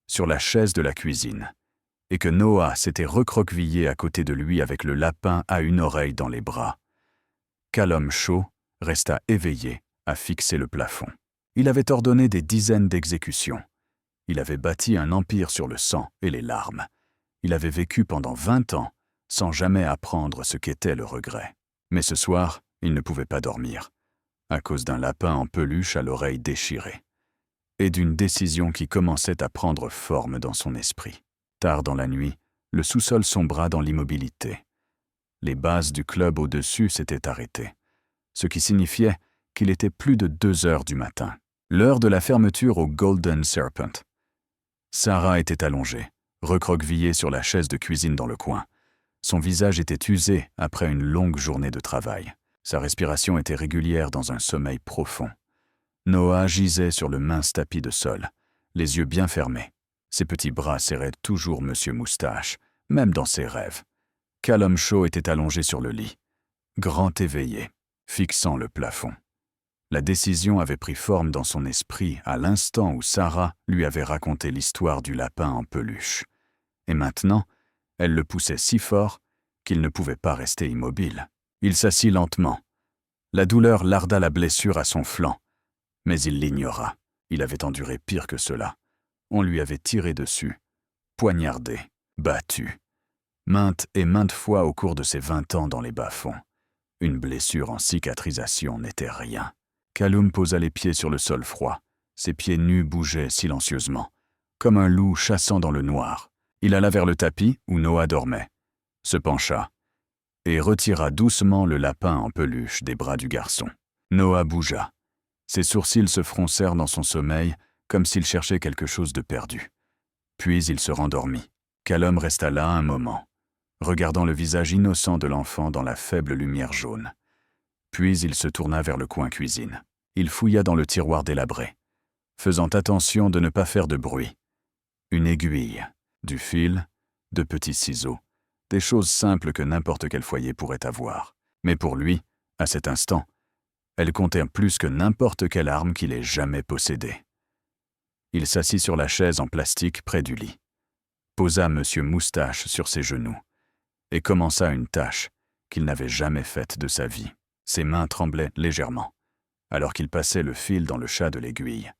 sur la chaise de la cuisine, et que Noah s'était recroquevillé à côté de lui avec le lapin à une oreille dans les bras, Callum Shaw resta éveillé à fixer le plafond. Il avait ordonné des dizaines d'exécutions. Il avait bâti un empire sur le sang et les larmes. Il avait vécu pendant 20 ans sans jamais apprendre ce qu'était le regret. Mais ce soir, il ne pouvait pas dormir, à cause d'un lapin en peluche à l'oreille déchirée, et d'une décision qui commençait à prendre forme dans son esprit. Tard dans la nuit, le sous-sol sombra dans l'immobilité. Les bases du club au-dessus s'étaient arrêtées, ce qui signifiait qu'il était plus de 2 heures du matin, l'heure de la fermeture au Golden Serpent. Sarah était allongée, recroquevillée sur la chaise de cuisine dans le coin. Son visage était usé après une longue journée de travail. Sa respiration était régulière dans un sommeil profond. Noah gisait sur le mince tapis de sol, les yeux bien fermés. Ses petits bras serraient toujours Monsieur Moustache, même dans ses rêves. Callum Shaw était allongé sur le lit, grand éveillé, fixant le plafond. La décision avait pris forme dans son esprit à l'instant où Sarah lui avait raconté l'histoire du lapin en peluche. Et maintenant, elle le poussait si fort qu'il ne pouvait pas rester immobile. Il s'assit lentement. La douleur larda la blessure à son flanc, mais il l'ignora. Il avait enduré pire que cela. On lui avait tiré dessus, poignardé, battu, maintes et maintes fois au cours de ses 20 ans dans les bas-fonds. Une blessure en cicatrisation n'était rien. Callum posa les pieds sur le sol froid. Ses pieds nus bougeaient silencieusement, comme un loup chassant dans le noir. Il alla vers le tapis où Noah dormait, se pencha et retira doucement le lapin en peluche des bras du garçon. Noah bougea. Ses sourcils se froncèrent dans son sommeil comme s'il cherchait quelque chose de perdu. Puis il se rendormit. Callum resta là un moment, regardant le visage innocent de l'enfant dans la faible lumière jaune. Puis il se tourna vers le coin cuisine. Il fouilla dans le tiroir délabré, faisant attention de ne pas faire de bruit. Une aiguille, du fil, de petits ciseaux, des choses simples que n'importe quel foyer pourrait avoir. Mais pour lui, à cet instant, elles comptaient plus que n'importe quelle arme qu'il ait jamais possédée. Il s'assit sur la chaise en plastique près du lit, posa Monsieur Moustache sur ses genoux et commença une tâche qu'il n'avait jamais faite de sa vie. Ses mains tremblaient légèrement, alors qu'il passait le fil dans le chat de l'aiguille.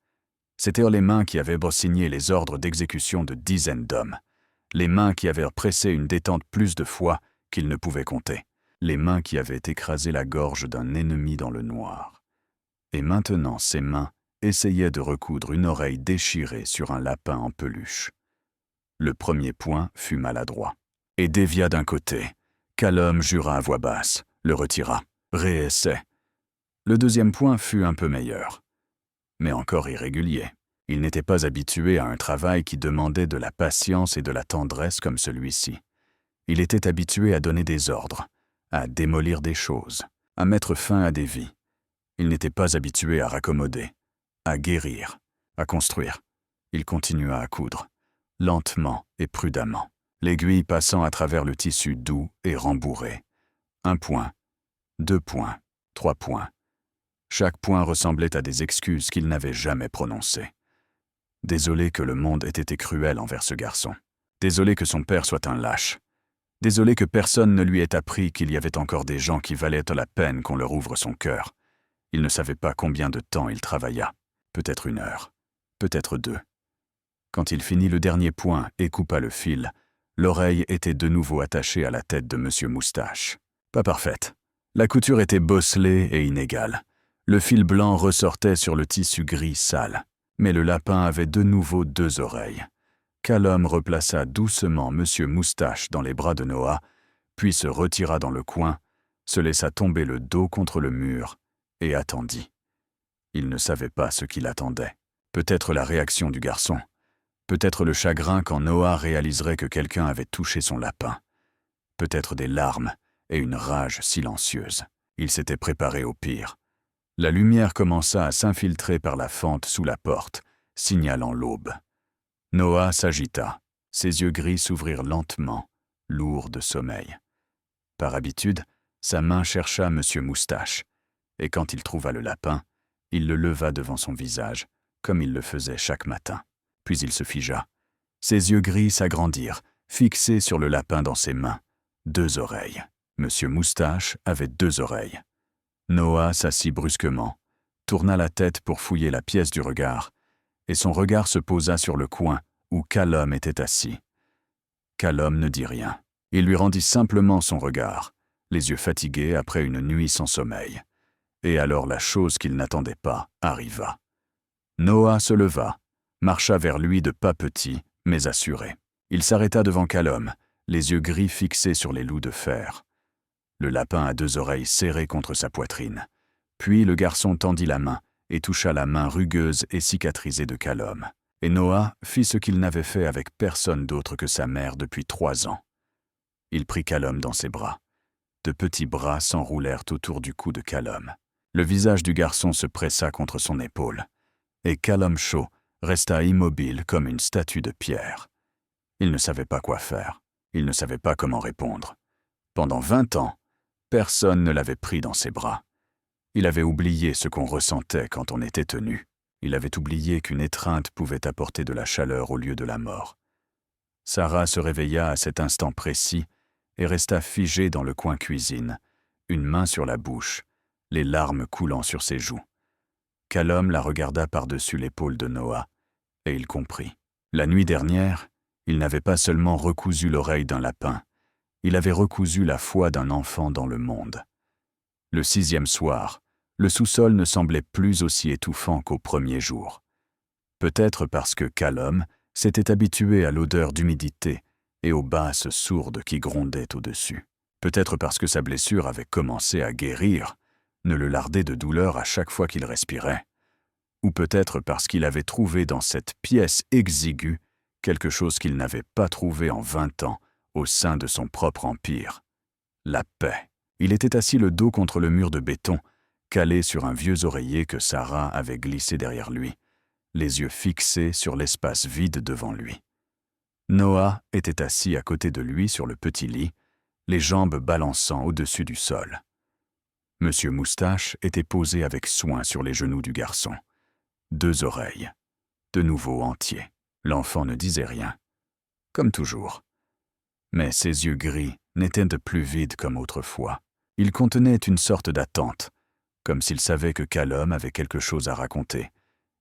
C'étaient les mains qui avaient signé les ordres d'exécution de dizaines d'hommes, les mains qui avaient pressé une détente plus de fois qu'il ne pouvait compter, les mains qui avaient écrasé la gorge d'un ennemi dans le noir. Et maintenant, ses mains essayaient de recoudre une oreille déchirée sur un lapin en peluche. Le premier point fut maladroit et dévia d'un côté. Callum jura à voix basse, le retira, réessaie. Le deuxième point fut un peu meilleur, mais encore irrégulier. Il n'était pas habitué à un travail qui demandait de la patience et de la tendresse comme celui-ci. Il était habitué à donner des ordres, à démolir des choses, à mettre fin à des vies. Il n'était pas habitué à raccommoder, à guérir, à construire. Il continua à coudre, lentement et prudemment, l'aiguille passant à travers le tissu doux et rembourré. 1 point, 2 points, 3 points. Chaque point ressemblait à des excuses qu'il n'avait jamais prononcées. Désolé que le monde ait été cruel envers ce garçon. Désolé que son père soit un lâche. Désolé que personne ne lui ait appris qu'il y avait encore des gens qui valaient la peine qu'on leur ouvre son cœur. Il ne savait pas combien de temps il travailla. Peut-être 1 heure, peut-être 2. Quand il finit le dernier point et coupa le fil, l'oreille était de nouveau attachée à la tête de Monsieur Moustache. Pas parfaite. La couture était bosselée et inégale. Le fil blanc ressortait sur le tissu gris sale. Mais le lapin avait de nouveau 2 oreilles. Callum replaça doucement Monsieur Moustache dans les bras de Noah, puis se retira dans le coin, se laissa tomber le dos contre le mur et attendit. Il ne savait pas ce qu'il attendait. Peut-être la réaction du garçon. Peut-être le chagrin quand Noah réaliserait que quelqu'un avait touché son lapin. Peut-être des larmes et une rage silencieuse. Il s'était préparé au pire. La lumière commença à s'infiltrer par la fente sous la porte, signalant l'aube. Noah s'agita. Ses yeux gris s'ouvrirent lentement, lourds de sommeil. Par habitude, sa main chercha Monsieur Moustache, et quand il trouva le lapin, il le leva devant son visage, comme il le faisait chaque matin. Puis il se figea. Ses yeux gris s'agrandirent, fixés sur le lapin dans ses mains. 2 oreilles. Monsieur Moustache avait 2 oreilles. Noah s'assit brusquement, tourna la tête pour fouiller la pièce du regard, et son regard se posa sur le coin où Callum était assis. Callum ne dit rien. Il lui rendit simplement son regard, les yeux fatigués après une nuit sans sommeil. Et alors la chose qu'il n'attendait pas arriva. Noah se leva, marcha vers lui de pas petits, mais assurés. Il s'arrêta devant Callum, les yeux gris fixés sur les loups de fer. Le lapin à 2 oreilles serrées contre sa poitrine. Puis le garçon tendit la main et toucha la main rugueuse et cicatrisée de Callum. Et Noah fit ce qu'il n'avait fait avec personne d'autre que sa mère depuis 3 ans. Il prit Callum dans ses bras. De petits bras s'enroulèrent autour du cou de Callum. Le visage du garçon se pressa contre son épaule. Et Callum Shaw resta immobile comme une statue de pierre. Il ne savait pas quoi faire. Il ne savait pas comment répondre. Pendant 20 ans, personne ne l'avait pris dans ses bras. Il avait oublié ce qu'on ressentait quand on était tenu. Il avait oublié qu'une étreinte pouvait apporter de la chaleur au lieu de la mort. Sarah se réveilla à cet instant précis et resta figée dans le coin cuisine, une main sur la bouche, les larmes coulant sur ses joues. Callum la regarda par-dessus l'épaule de Noah, et il comprit. La nuit dernière, il n'avait pas seulement recousu l'oreille d'un lapin, il avait recousu la foi d'un enfant dans le monde. Le 6e soir, le sous-sol ne semblait plus aussi étouffant qu'au premier jour. Peut-être parce que Callum s'était habitué à l'odeur d'humidité et aux basses sourdes qui grondaient au-dessus. Peut-être parce que sa blessure avait commencé à guérir, ne le lardait de douleur à chaque fois qu'il respirait. Ou peut-être parce qu'il avait trouvé dans cette pièce exiguë quelque chose qu'il n'avait pas trouvé en 20 ans au sein de son propre empire. La paix. Il était assis le dos contre le mur de béton, calé sur un vieux oreiller que Sarah avait glissé derrière lui, les yeux fixés sur l'espace vide devant lui. Noah était assis à côté de lui sur le petit lit, les jambes balançant au-dessus du sol. Monsieur Moustache était posé avec soin sur les genoux du garçon. 2 oreilles, de nouveau entiers. L'enfant ne disait rien, comme toujours. Mais ses yeux gris n'étaient plus vides comme autrefois. Ils contenaient une sorte d'attente, comme s'il savait que Callum avait quelque chose à raconter,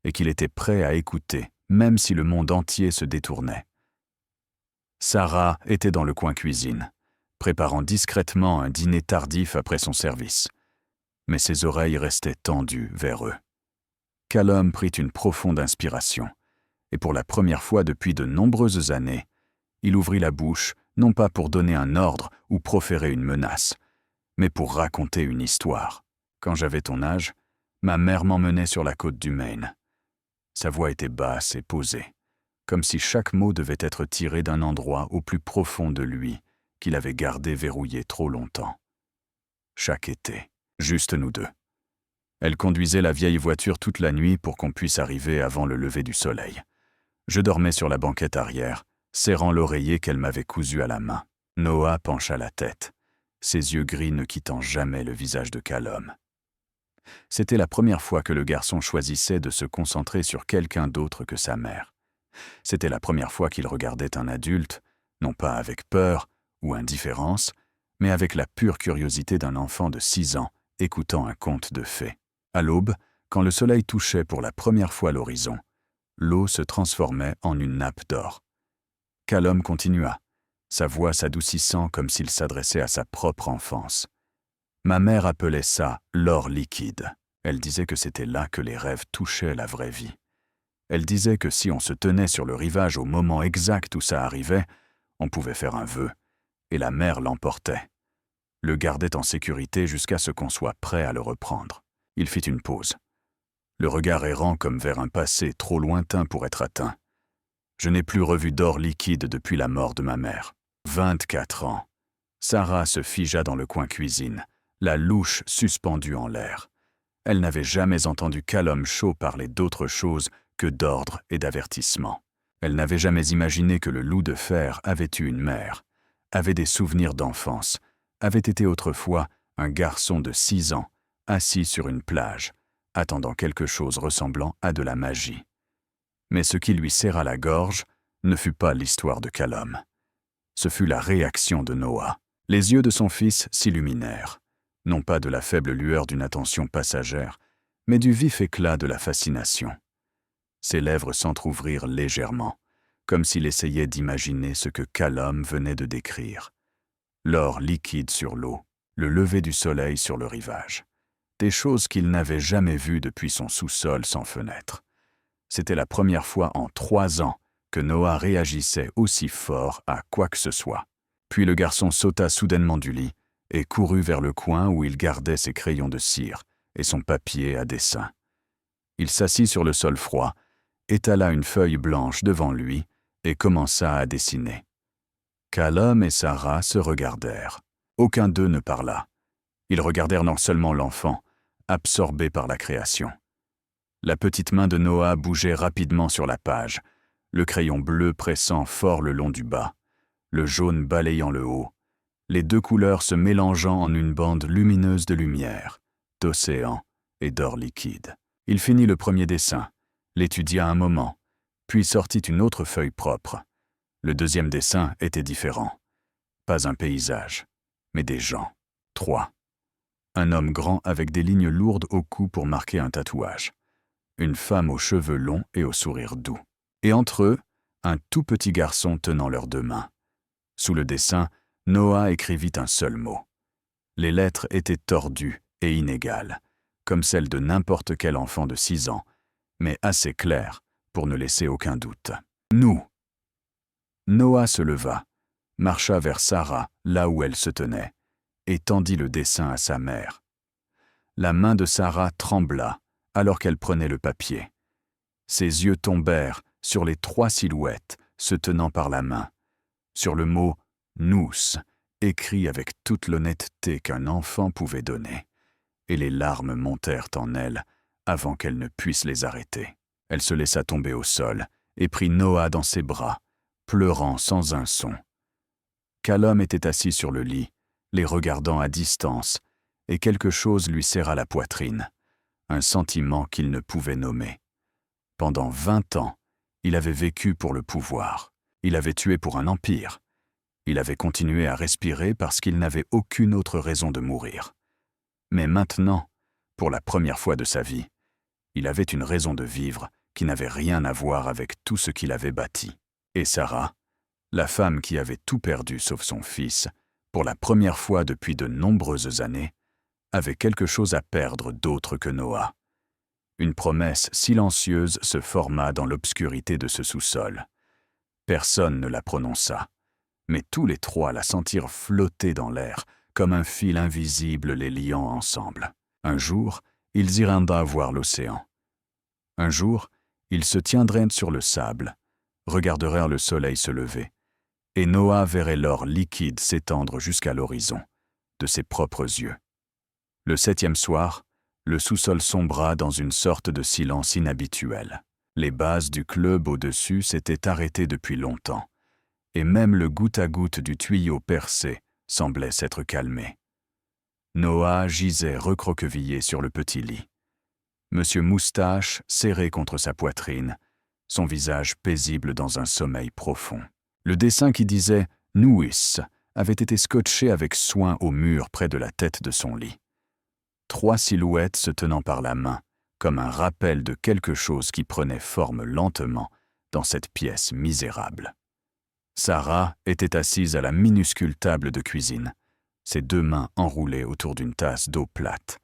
et qu'il était prêt à écouter, même si le monde entier se détournait. Sarah était dans le coin cuisine, préparant discrètement un dîner tardif après son service, mais ses oreilles restaient tendues vers eux. Callum prit une profonde inspiration, et pour la première fois depuis de nombreuses années, il ouvrit la bouche, non pas pour donner un ordre ou proférer une menace, mais pour raconter une histoire. Quand j'avais ton âge, ma mère m'emmenait sur la côte du Maine. Sa voix était basse et posée, comme si chaque mot devait être tiré d'un endroit au plus profond de lui, qu'il avait gardé verrouillé trop longtemps. Chaque été, juste nous deux. Elle conduisait la vieille voiture toute la nuit pour qu'on puisse arriver avant le lever du soleil. Je dormais sur la banquette arrière, serrant l'oreiller qu'elle m'avait cousu à la main. Noah pencha la tête, ses yeux gris ne quittant jamais le visage de Callum. C'était la première fois que le garçon choisissait de se concentrer sur quelqu'un d'autre que sa mère. C'était la première fois qu'il regardait un adulte, non pas avec peur ou indifférence, mais avec la pure curiosité d'un enfant de 6 ans écoutant un conte de fées. À l'aube, quand le soleil touchait pour la première fois l'horizon, l'eau se transformait en une nappe d'or. Callum continua, sa voix s'adoucissant comme s'il s'adressait à sa propre enfance. Ma mère appelait ça l'or liquide. Elle disait que c'était là que les rêves touchaient la vraie vie. Elle disait que si on se tenait sur le rivage au moment exact où ça arrivait, on pouvait faire un vœu, et la mer l'emportait. Le gardait en sécurité jusqu'à ce qu'on soit prêt à le reprendre. Il fit une pause, le regard errant comme vers un passé trop lointain pour être atteint. Je n'ai plus revu d'or liquide depuis la mort de ma mère. 24 ans. Sarah se figea dans le coin cuisine, la louche suspendue en l'air. Elle n'avait jamais entendu Callum Shaw parler d'autre chose que d'ordre et d'avertissement. Elle n'avait jamais imaginé que le loup de fer avait eu une mère, avait des souvenirs d'enfance, avait été autrefois un garçon de 6 ans, assis sur une plage, attendant quelque chose ressemblant à de la magie. Mais ce qui lui serra la gorge ne fut pas l'histoire de Callum. Ce fut la réaction de Noah. Les yeux de son fils s'illuminèrent, non pas de la faible lueur d'une attention passagère, mais du vif éclat de la fascination. Ses lèvres s'entr'ouvrirent légèrement, comme s'il essayait d'imaginer ce que Callum venait de décrire. L'or liquide sur l'eau, le lever du soleil sur le rivage. Des choses qu'il n'avait jamais vues depuis son sous-sol sans fenêtre. C'était la première fois en 3 ans que Noah réagissait aussi fort à quoi que ce soit. Puis le garçon sauta soudainement du lit et courut vers le coin où il gardait ses crayons de cire et son papier à dessin. Il s'assit sur le sol froid, étala une feuille blanche devant lui et commença à dessiner. Callum et Sarah se regardèrent. Aucun d'eux ne parla. Ils regardèrent non seulement l'enfant, absorbé par la création. La petite main de Noah bougeait rapidement sur la page, le crayon bleu pressant fort le long du bas, le jaune balayant le haut, les deux couleurs se mélangeant en une bande lumineuse de lumière, d'océan et d'or liquide. Il finit le premier dessin, l'étudia un moment, puis sortit une autre feuille propre. Le deuxième dessin était différent. Pas un paysage, mais des gens. 3. Un homme grand avec des lignes lourdes au cou pour marquer un tatouage. Une femme aux cheveux longs et au sourire doux. Et entre eux, un tout petit garçon tenant leurs 2 mains. Sous le dessin, Noah écrivit un seul mot. Les lettres étaient tordues et inégales, comme celles de n'importe quel enfant de 6 ans, mais assez claires pour ne laisser aucun doute. Nous. Noah se leva, marcha vers Sarah, là où elle se tenait, et tendit le dessin à sa mère. La main de Sarah trembla alors qu'elle prenait le papier. Ses yeux tombèrent sur les 3 silhouettes se tenant par la main, sur le mot « nous », écrit avec toute l'honnêteté qu'un enfant pouvait donner, et les larmes montèrent en elle avant qu'elle ne puisse les arrêter. Elle se laissa tomber au sol et prit Noah dans ses bras, pleurant sans un son. Callum était assis sur le lit, les regardant à distance, et quelque chose lui serra la poitrine, un sentiment qu'il ne pouvait nommer. Pendant 20 ans, il avait vécu pour le pouvoir. Il avait tué pour un empire. Il avait continué à respirer parce qu'il n'avait aucune autre raison de mourir. Mais maintenant, pour la première fois de sa vie, il avait une raison de vivre qui n'avait rien à voir avec tout ce qu'il avait bâti. Et Sarah, la femme qui avait tout perdu sauf son fils, pour la première fois depuis de nombreuses années, avait quelque chose à perdre d'autre que Noah. Une promesse silencieuse se forma dans l'obscurité de ce sous-sol. Personne ne la prononça, mais tous les 3 la sentirent flotter dans l'air, comme un fil invisible les liant ensemble. Un jour, ils iront voir l'océan. Un jour, ils se tiendraient sur le sable, regarderaient le soleil se lever, et Noah verrait l'or liquide s'étendre jusqu'à l'horizon, de ses propres yeux. Le 7e soir, le sous-sol sombra dans une sorte de silence inhabituel. Les bases du club au-dessus s'étaient arrêtées depuis longtemps, et même le goutte à goutte du tuyau percé semblait s'être calmé. Noah gisait recroquevillé sur le petit lit. Monsieur Moustache serré contre sa poitrine, son visage paisible dans un sommeil profond. Le dessin qui disait « Nuis » avait été scotché avec soin au mur près de la tête de son lit. 3 silhouettes se tenant par la main, comme un rappel de quelque chose qui prenait forme lentement dans cette pièce misérable. Sarah était assise à la minuscule table de cuisine, ses 2 mains enroulées autour d'une tasse d'eau plate,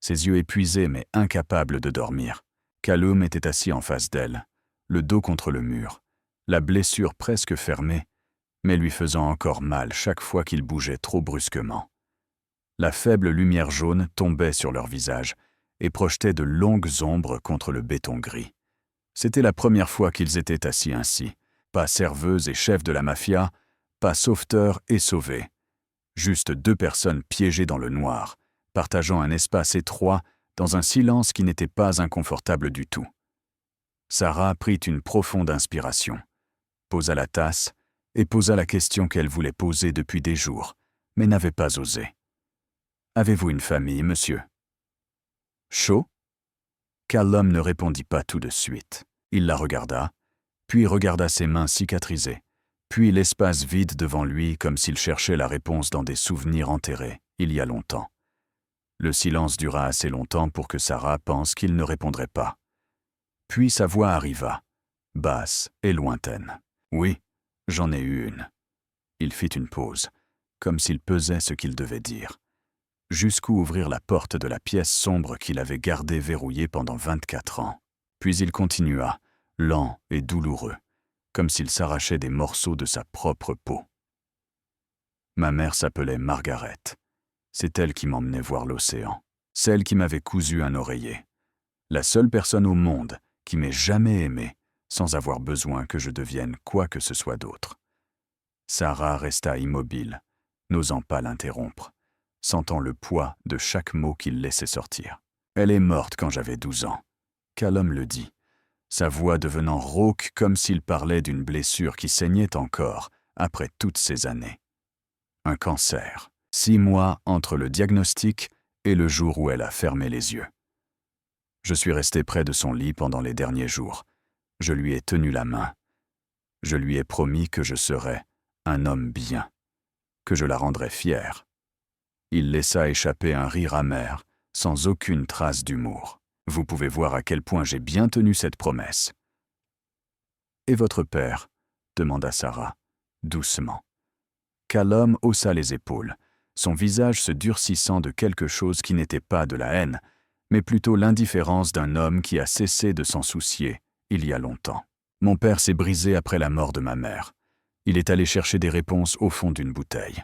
ses yeux épuisés mais incapables de dormir. Callum était assis en face d'elle, le dos contre le mur, la blessure presque fermée, mais lui faisant encore mal chaque fois qu'il bougeait trop brusquement. La faible lumière jaune tombait sur leur visage et projetait de longues ombres contre le béton gris. C'était la première fois qu'ils étaient assis ainsi, pas serveuse et chef de la mafia, pas sauveteur et sauvé. Juste 2 personnes piégées dans le noir, partageant un espace étroit dans un silence qui n'était pas inconfortable du tout. Sarah prit une profonde inspiration, posa la tasse et posa la question qu'elle voulait poser depuis des jours, mais n'avait pas osé. « Avez-vous une famille, monsieur ?» Chaud ? Callum ne répondit pas tout de suite. Il la regarda, puis regarda ses mains cicatrisées, puis l'espace vide devant lui comme s'il cherchait la réponse dans des souvenirs enterrés, il y a longtemps. Le silence dura assez longtemps pour que Sarah pense qu'il ne répondrait pas. Puis sa voix arriva, basse et lointaine. « Oui, j'en ai eu une. » Il fit une pause, comme s'il pesait ce qu'il devait dire. Jusqu'où ouvrir la porte de la pièce sombre qu'il avait gardée verrouillée pendant 24 ans. Puis il continua, lent et douloureux, comme s'il s'arrachait des morceaux de sa propre peau. Ma mère s'appelait Margaret. C'est elle qui m'emmenait voir l'océan, celle qui m'avait cousu un oreiller. La seule personne au monde qui m'ait jamais aimé sans avoir besoin que je devienne quoi que ce soit d'autre. Sarah resta immobile, n'osant pas l'interrompre, sentant le poids de chaque mot qu'il laissait sortir. Elle est morte quand j'avais 12 ans. Callum le dit, sa voix devenant rauque comme s'il parlait d'une blessure qui saignait encore après toutes ces années. Un cancer. 6 mois entre le diagnostic et le jour où elle a fermé les yeux. Je suis resté près de son lit pendant les derniers jours. Je lui ai tenu la main. Je lui ai promis que je serais un homme bien, que je la rendrais fière. Il laissa échapper un rire amer, sans aucune trace d'humour. Vous pouvez voir à quel point j'ai bien tenu cette promesse. « Et votre père ?» demanda Sarah, doucement. Callum haussa les épaules, son visage se durcissant de quelque chose qui n'était pas de la haine, mais plutôt l'indifférence d'un homme qui a cessé de s'en soucier il y a longtemps. Mon père s'est brisé après la mort de ma mère. Il est allé chercher des réponses au fond d'une bouteille.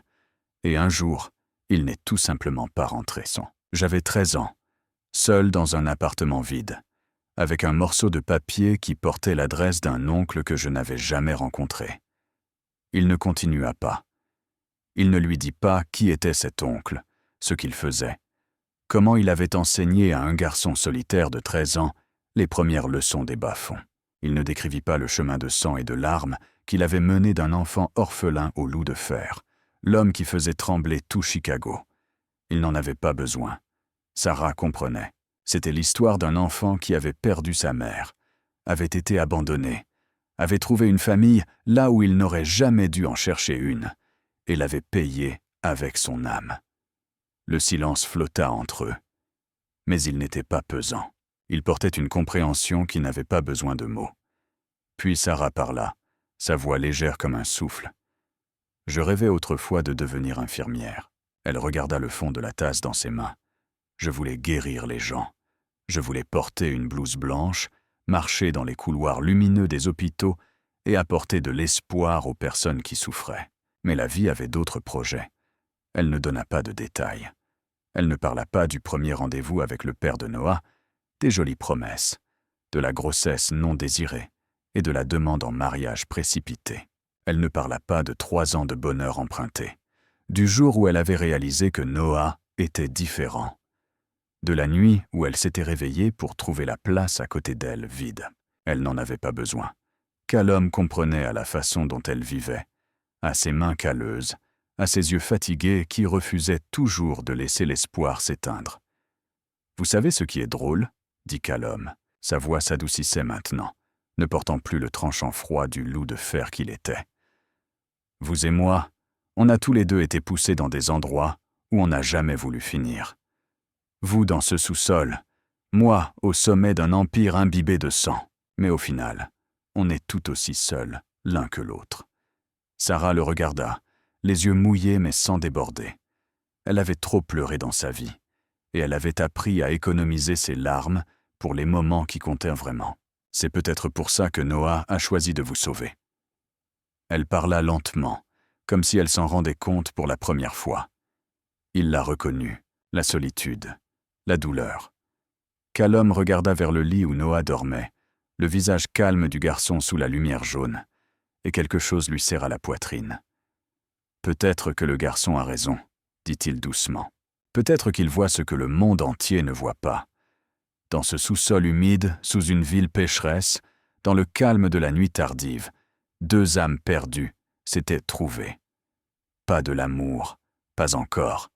Et un jour, il n'est tout simplement pas rentré. J'avais 13 ans, seul dans un appartement vide, avec un morceau de papier qui portait l'adresse d'un oncle que je n'avais jamais rencontré. Il ne continua pas. Il ne lui dit pas qui était cet oncle, ce qu'il faisait, comment il avait enseigné à un garçon solitaire de 13 ans les premières leçons des bas-fonds. Il ne décrivit pas le chemin de sang et de larmes qu'il avait mené d'un enfant orphelin au loup de fer, l'homme qui faisait trembler tout Chicago. Il n'en avait pas besoin. Sarah comprenait. C'était l'histoire d'un enfant qui avait perdu sa mère, avait été abandonné, avait trouvé une famille là où il n'aurait jamais dû en chercher une, et l'avait payé avec son âme. Le silence flotta entre eux, mais il n'était pas pesant. Il portait une compréhension qui n'avait pas besoin de mots. Puis Sarah parla, sa voix légère comme un souffle. Je rêvais autrefois de devenir infirmière. Elle regarda le fond de la tasse dans ses mains. Je voulais guérir les gens. Je voulais porter une blouse blanche, marcher dans les couloirs lumineux des hôpitaux et apporter de l'espoir aux personnes qui souffraient. Mais la vie avait d'autres projets. Elle ne donna pas de détails. Elle ne parla pas du premier rendez-vous avec le père de Noah, des jolies promesses, de la grossesse non désirée et de la demande en mariage précipitée. Elle ne parla pas de 3 ans de bonheur emprunté, du jour où elle avait réalisé que Noah était différent, de la nuit où elle s'était réveillée pour trouver la place à côté d'elle vide. Elle n'en avait pas besoin. Callum comprenait à la façon dont elle vivait, à ses mains calleuses, à ses yeux fatigués qui refusaient toujours de laisser l'espoir s'éteindre. « Vous savez ce qui est drôle ?» dit Callum. Sa voix s'adoucissait maintenant, ne portant plus le tranchant froid du loup de fer qu'il était. « Vous et moi, on a tous les deux été poussés dans des endroits où on n'a jamais voulu finir. Vous dans ce sous-sol, moi au sommet d'un empire imbibé de sang. Mais au final, on est tout aussi seuls l'un que l'autre. » Sarah le regarda, les yeux mouillés mais sans déborder. Elle avait trop pleuré dans sa vie, et elle avait appris à économiser ses larmes pour les moments qui comptaient vraiment. C'est peut-être pour ça que Noah a choisi de vous sauver. Elle parla lentement, comme si elle s'en rendait compte pour la première fois. Il la reconnut, la solitude, la douleur. Callum regarda vers le lit où Noah dormait, le visage calme du garçon sous la lumière jaune, et quelque chose lui serra la poitrine. « Peut-être que le garçon a raison, » dit-il doucement. « Peut-être qu'il voit ce que le monde entier ne voit pas. Dans ce sous-sol humide, sous une ville pécheresse, dans le calme de la nuit tardive, 2 âmes perdues s'étaient trouvées. Pas de l'amour, pas encore,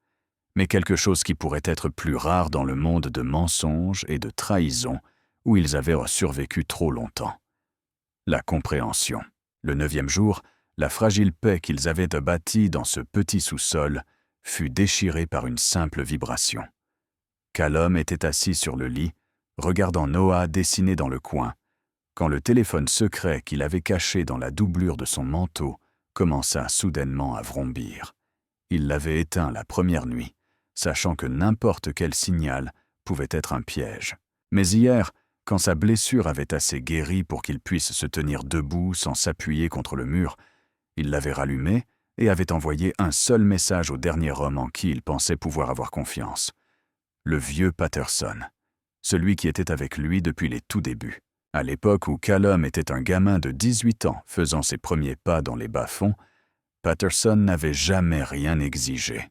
mais quelque chose qui pourrait être plus rare dans le monde de mensonges et de trahisons où ils avaient survécu trop longtemps. La compréhension. Le 9e jour, la fragile paix qu'ils avaient bâtie dans ce petit sous-sol fut déchirée par une simple vibration. Callum était assis sur le lit, regardant Noah dessiner dans le coin, quand le téléphone secret qu'il avait caché dans la doublure de son manteau commença soudainement à vrombir. Il l'avait éteint la première nuit, sachant que n'importe quel signal pouvait être un piège. Mais hier, quand sa blessure avait assez guéri pour qu'il puisse se tenir debout sans s'appuyer contre le mur, il l'avait rallumé et avait envoyé un seul message au dernier homme en qui il pensait pouvoir avoir confiance. Le vieux Patterson, celui qui était avec lui depuis les tout débuts. À l'époque où Callum était un gamin de 18 ans faisant ses premiers pas dans les bas-fonds, Patterson n'avait jamais rien exigé,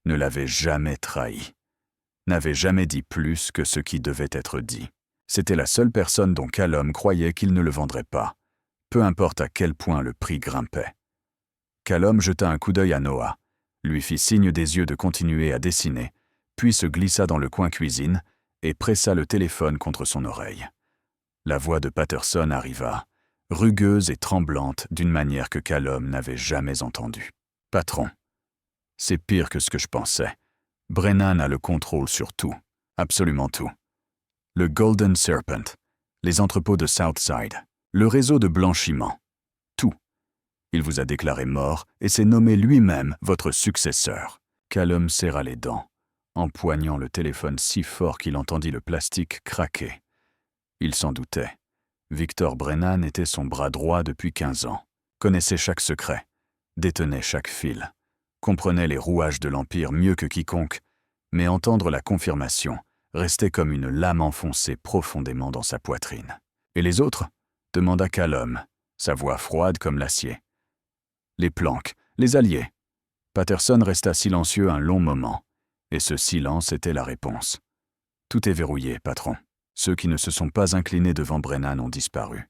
ne l'avait jamais trahi, n'avait jamais dit plus que ce qui devait être dit. C'était la seule personne dont Callum croyait qu'il ne le vendrait pas, peu importe à quel point le prix grimpait. Callum jeta un coup d'œil à Noah, lui fit signe des yeux de continuer à dessiner, puis se glissa dans le coin cuisine et pressa le téléphone contre son oreille. La voix de Patterson arriva, rugueuse et tremblante d'une manière que Callum n'avait jamais entendue. « Patron, c'est pire que ce que je pensais. Brennan a le contrôle sur tout, absolument tout. Le Golden Serpent, les entrepôts de Southside, le réseau de blanchiment, tout. Il vous a déclaré mort et s'est nommé lui-même votre successeur. » Callum serra les dents, empoignant le téléphone si fort qu'il entendit le plastique craquer. Il s'en doutait. Victor Brennan était son bras droit depuis 15 ans, connaissait chaque secret, détenait chaque fil, comprenait les rouages de l'Empire mieux que quiconque, mais entendre la confirmation restait comme une lame enfoncée profondément dans sa poitrine. « Et les autres ?» demanda Callum, sa voix froide comme l'acier. « Les planques, les alliés. » Patterson resta silencieux un long moment, et ce silence était la réponse. « Tout est verrouillé, patron. Ceux qui ne se sont pas inclinés devant Brennan ont disparu.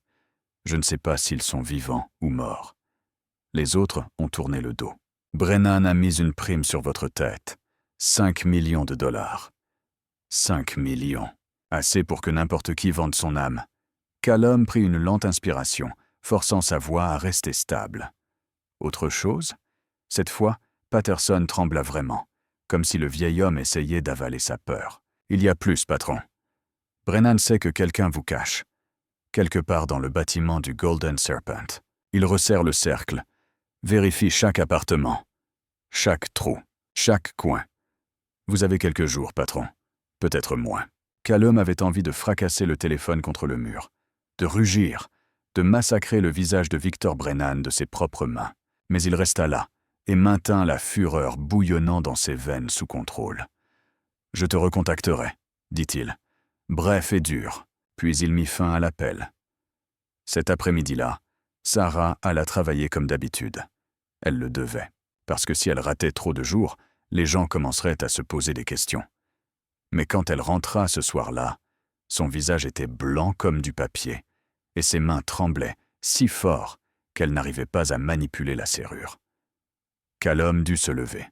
Je ne sais pas s'ils sont vivants ou morts. Les autres ont tourné le dos. Brennan a mis une prime sur votre tête. 5 millions de dollars. 5 millions. Assez pour que n'importe qui vende son âme. » Callum prit une lente inspiration, forçant sa voix à rester stable. Autre chose? Cette fois, Patterson trembla vraiment, comme si le vieil homme essayait d'avaler sa peur. « Il y a plus, patron. Brennan sait que quelqu'un vous cache. Quelque part dans le bâtiment du Golden Serpent. Il resserre le cercle, vérifie chaque appartement, chaque trou, chaque coin. Vous avez quelques jours, patron. Peut-être moins. » Callum avait envie de fracasser le téléphone contre le mur, de rugir, de massacrer le visage de Victor Brennan de ses propres mains. Mais il resta là et maintint la fureur bouillonnant dans ses veines sous contrôle. « Je te recontacterai, » dit-il. Bref et dur, puis il mit fin à l'appel. Cet après-midi-là, Sarah alla travailler comme d'habitude. Elle le devait, parce que si elle ratait trop de jours, les gens commenceraient à se poser des questions. Mais quand elle rentra ce soir-là, son visage était blanc comme du papier, et ses mains tremblaient si fort qu'elle n'arrivait pas à manipuler la serrure. Callum dut se lever,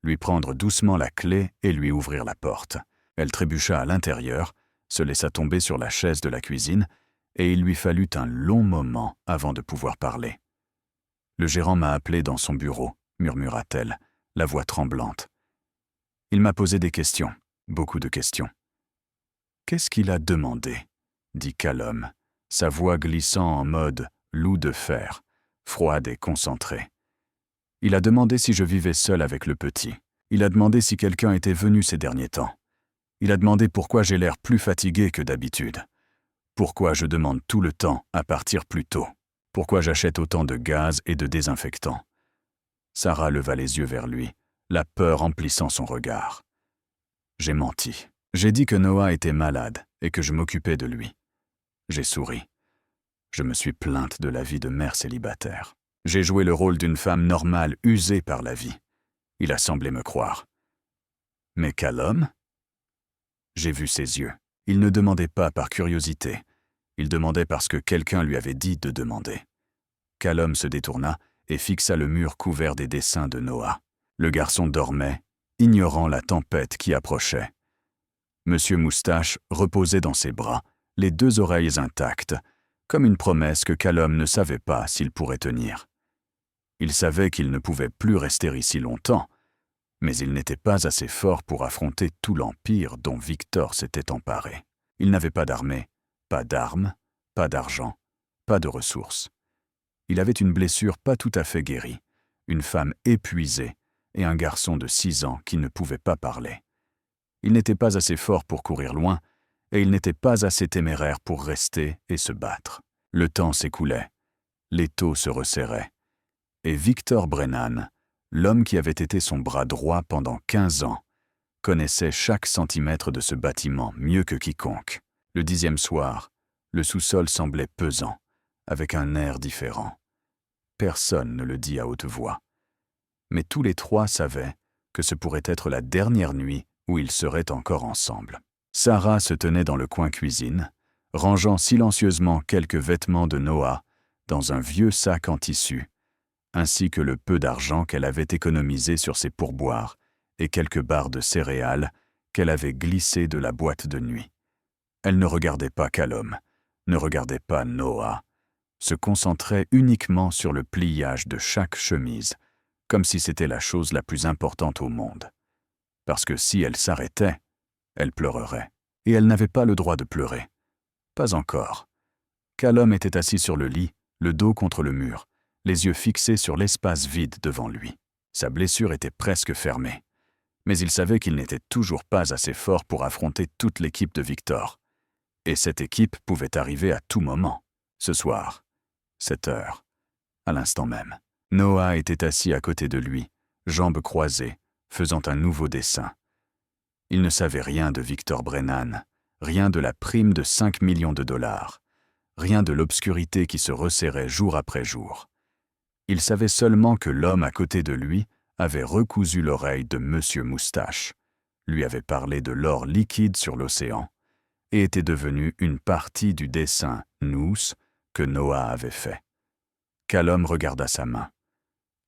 lui prendre doucement la clé et lui ouvrir la porte. Elle trébucha à l'intérieur, se laissa tomber sur la chaise de la cuisine, et il lui fallut un long moment avant de pouvoir parler. « Le gérant m'a appelé dans son bureau, » murmura-t-elle, la voix tremblante. « Il m'a posé des questions, beaucoup de questions. »« Qu'est-ce qu'il a demandé ?» dit Callum, sa voix glissant en mode loup de fer, froide et concentrée. « Il a demandé si je vivais seul avec le petit. Il a demandé si quelqu'un était venu ces derniers temps. Il a demandé pourquoi j'ai l'air plus fatigué que d'habitude. Pourquoi je demande tout le temps à partir plus tôt. Pourquoi j'achète autant de gaz et de désinfectants. » Sarah leva les yeux vers lui, la peur emplissant son regard. « J'ai menti. J'ai dit que Noah était malade et que je m'occupais de lui. J'ai souri. Je me suis plainte de la vie de mère célibataire. J'ai joué le rôle d'une femme normale usée par la vie. Il a semblé me croire. Mais Callum ? J'ai vu ses yeux. Il ne demandait pas par curiosité. Il demandait parce que quelqu'un lui avait dit de demander. Callum se détourna et fixa le mur couvert des dessins de Noah. Le garçon dormait, ignorant la tempête qui approchait. Monsieur Moustache reposait dans ses bras, les deux oreilles intactes, comme une promesse que Callum ne savait pas s'il pourrait tenir. Il savait qu'il ne pouvait plus rester ici longtemps, mais il n'était pas assez fort pour affronter tout l'empire dont Victor s'était emparé. Il n'avait pas d'armée, pas d'armes, pas d'argent, pas de ressources. Il avait une blessure pas tout à fait guérie, une femme épuisée et un garçon de 6 ans qui ne pouvait pas parler. Il n'était pas assez fort pour courir loin, et il n'était pas assez téméraire pour rester et se battre. Le temps s'écoulait, l'étau se resserrait, et Victor Brennan, l'homme qui avait été son bras droit pendant 15 ans, connaissait chaque centimètre de ce bâtiment mieux que quiconque. Le 10e soir, le sous-sol semblait pesant, avec un air différent. Personne ne le dit à haute voix. Mais tous les trois savaient que ce pourrait être la dernière nuit où ils seraient encore ensemble. Sarah se tenait dans le coin cuisine, rangeant silencieusement quelques vêtements de Noah dans un vieux sac en tissu, ainsi que le peu d'argent qu'elle avait économisé sur ses pourboires et quelques barres de céréales qu'elle avait glissées de la boîte de nuit. Elle ne regardait pas Callum, ne regardait pas Noah, se concentrait uniquement sur le pliage de chaque chemise, comme si c'était la chose la plus importante au monde. Parce que si elle s'arrêtait, elle pleurerait. Et elle n'avait pas le droit de pleurer. Pas encore. Callum était assis sur le lit, le dos contre le mur, les yeux fixés sur l'espace vide devant lui. Sa blessure était presque fermée. Mais il savait qu'il n'était toujours pas assez fort pour affronter toute l'équipe de Victor. Et cette équipe pouvait arriver à tout moment. Ce soir, cette heure, à l'instant même. Noah était assis à côté de lui, jambes croisées, faisant un nouveau dessin. Il ne savait rien de Victor Brennan, rien de la prime de 5 millions de dollars, rien de l'obscurité qui se resserrait jour après jour. Il savait seulement que l'homme à côté de lui avait recousu l'oreille de Monsieur Moustache, lui avait parlé de l'or liquide sur l'océan, et était devenu une partie du dessin Nous que Noah avait fait. Callum regarda sa main.